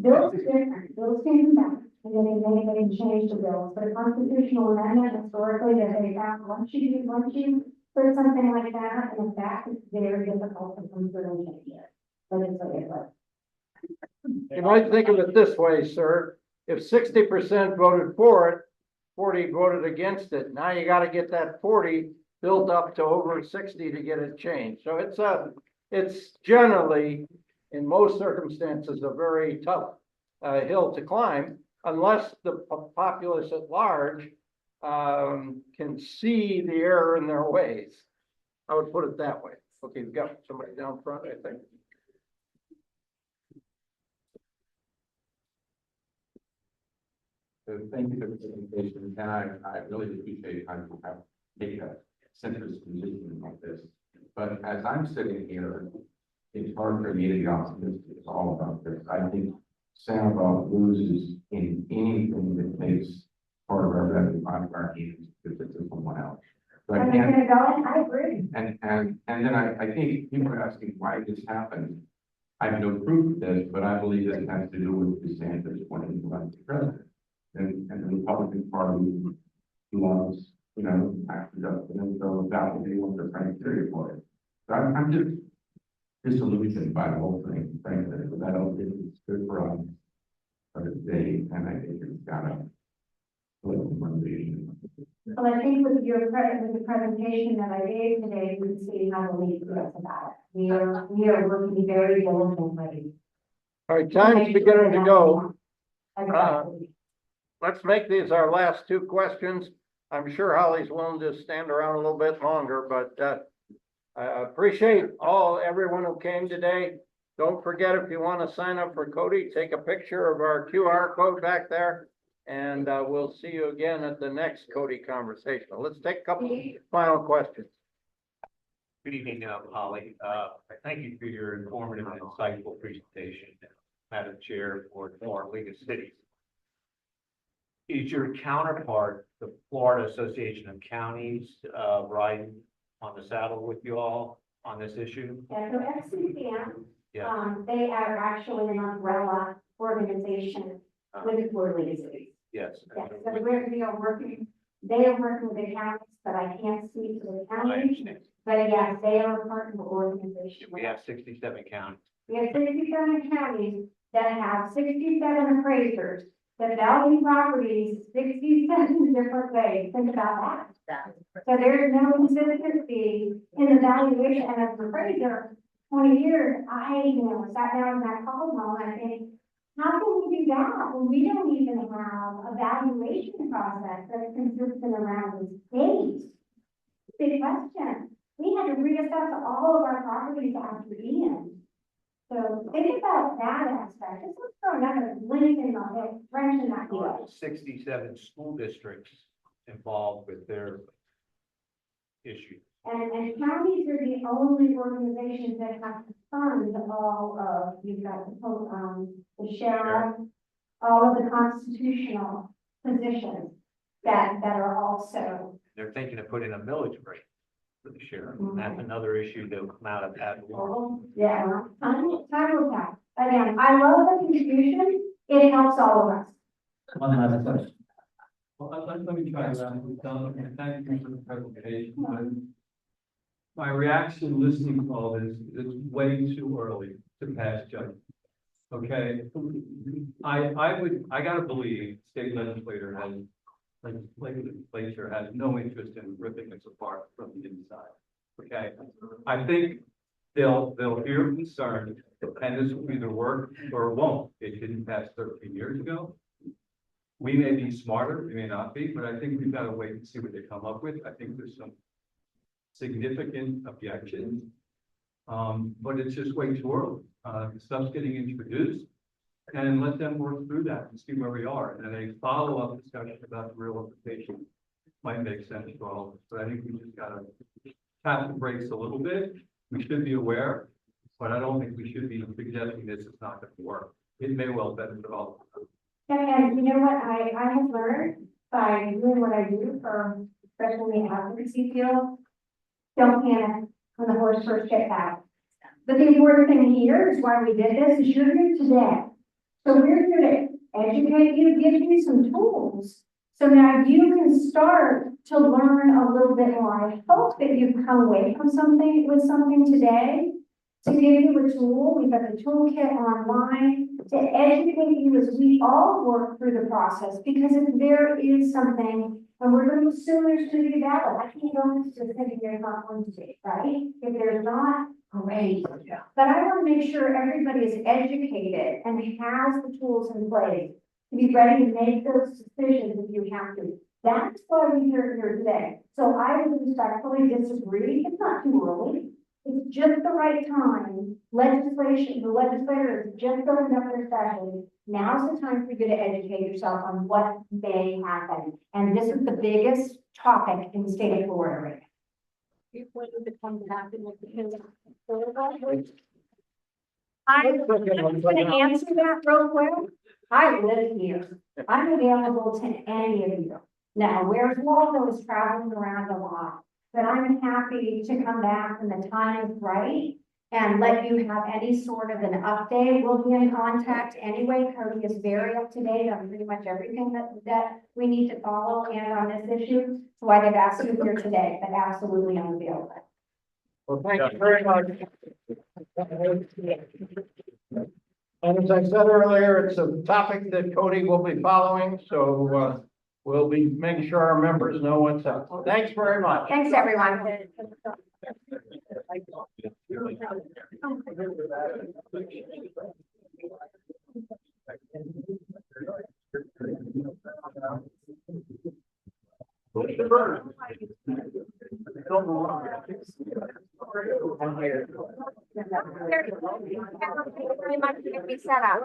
Bills are different, bills can come back, and then they can change the bills, but a constitutional amendment historically that they found, once you put something like that in effect, it's very difficult to come through and change it. But it's like, You might think of it this way, sir. If 60% voted for it, 40 voted against it. Now you gotta get that 40 built up to over 60 to get it changed. So it's generally, in most circumstances, a very tough hill to climb, unless the populace at large can see the error in their ways. I would put it that way. Okay, we've got somebody down front, I think. So thank you for the presentation, and I really appreciate how you have taken a centrist position like this. But as I'm sitting here, it's hard for me to be optimistic. It's all about this. I think Santa Claus loses in anything that takes part of our revenue out of our hands if it's someone else. So I can't. I agree. And then I think people are asking why this happened. I have no proof of this, but I believe this has to do with DeSantis wanting to run for president. And the Republican Party loves, after justice, and so that would be one of the criteria for it. So I'm just disillusioned by the whole thing, frankly, but I don't think it's good for us for today, and I think it's got a political motivation. Well, I think with the presentation that I gave today, we can see how the league feels about it. We are working very diligently. All right, time's beginning to go. Exactly. Let's make these our last two questions. I'm sure Holly's willing to stand around a little bit longer, but I appreciate everyone who came today. Don't forget, if you want to sign up for Cody, take a picture of our QR code back there, and we'll see you again at the next Cody conversation. Let's take a couple final questions. Good evening, Holly. I thank you for your informative and insightful presentation, Madam Chair for our League of Cities. Is your counterpart, the Florida Association of Counties, riding on the saddle with you all on this issue? Yeah, so FCCM, Yeah. they are actually an umbrella organization with the Florida League of Cities. Yes. Yes, so they are working with the counties, but I can't speak to the I counties. understand. But yes, they are a part of the organization. We have 67 counties. We have 67 counties that have 67 appraisers that value properties 67 different ways. Think about that. So there's no consistency in the valuation. And as an appraiser, 20 years, I, sat down in that call hall and I think, how can we do that when we don't even have a valuation process that's consistent around the state? Big question. We had to reassess all of our properties after Ian. So think about that aspect. Just let's throw another link in the head, wrench in that wheel. 67 school districts involved with their issue. And counties are the only organizations that have to fund all of, you've got the sheriff, all of the constitutional positions that are also. They're thinking of putting a millage rate for the sheriff. And that's another issue that will come out of that. Yeah, time will tell. Again, I love the confusion. It helps all of us. One last question. Well, let me try that. And thank you for the presentation. My reaction listening to all this is way too early to pass judgment. Okay, I gotta believe state legislator has legislature has no interest in ripping us apart from the inside. Okay, I think they'll hear concern, and this will either work or it won't. It didn't pass 13 years ago. We may be smarter, we may not be, but I think we've got to wait and see what they come up with. I think there's some significant objections. But it's just way too early. Stuff's getting introduced, and let them work through that and see where we are. And then a follow-up discussion about the realization might make sense for all of us. But I think we just gotta tap the brakes a little bit. We should be aware, but I don't think we should be suggesting this is not going to work. It may well benefit all of us. And you know what I have learned by doing what I do for, especially in the advocacy field, don't panic when the horse first gets out. But the important thing here is why we did this, is you're here today. So we're here to educate you, give you some tools. So now you can start to learn a little bit more. I hope that you've come away from something with something today to give you a tool. We've got the toolkit online to educate you as we all work through the process. Because if there is something, and we're going to assume there's going to be a ballot, I can't go into thinking there's not going to be, right? If there's not, great. But I want to make sure everybody is educated and has the tools in place to be ready to make those decisions if you have to. That's why we're here today. So I would respectfully disagree. It's not too early. It's just the right time. The legislators just opened up their session. Now's the time for you to educate yourself on what may happen. And this is the biggest topic in the state of Florida right now. When did it come to happen with the I'm going to answer that real quick. I live here. I'm available to any of you. Now, where's Waldo is traveling around a lot, but I'm happy to come back when the time is right and let you have any sort of an update. We'll be in contact anyway. Cody is very up to date on pretty much everything that we need to follow and on this issue. That's why they've asked you here today, but absolutely I'm available. Well, thank you very much. And as I said earlier, it's a topic that Cody will be following, so we'll be making sure our members know what's up. Thanks very much. Thanks, everyone. We might be set up.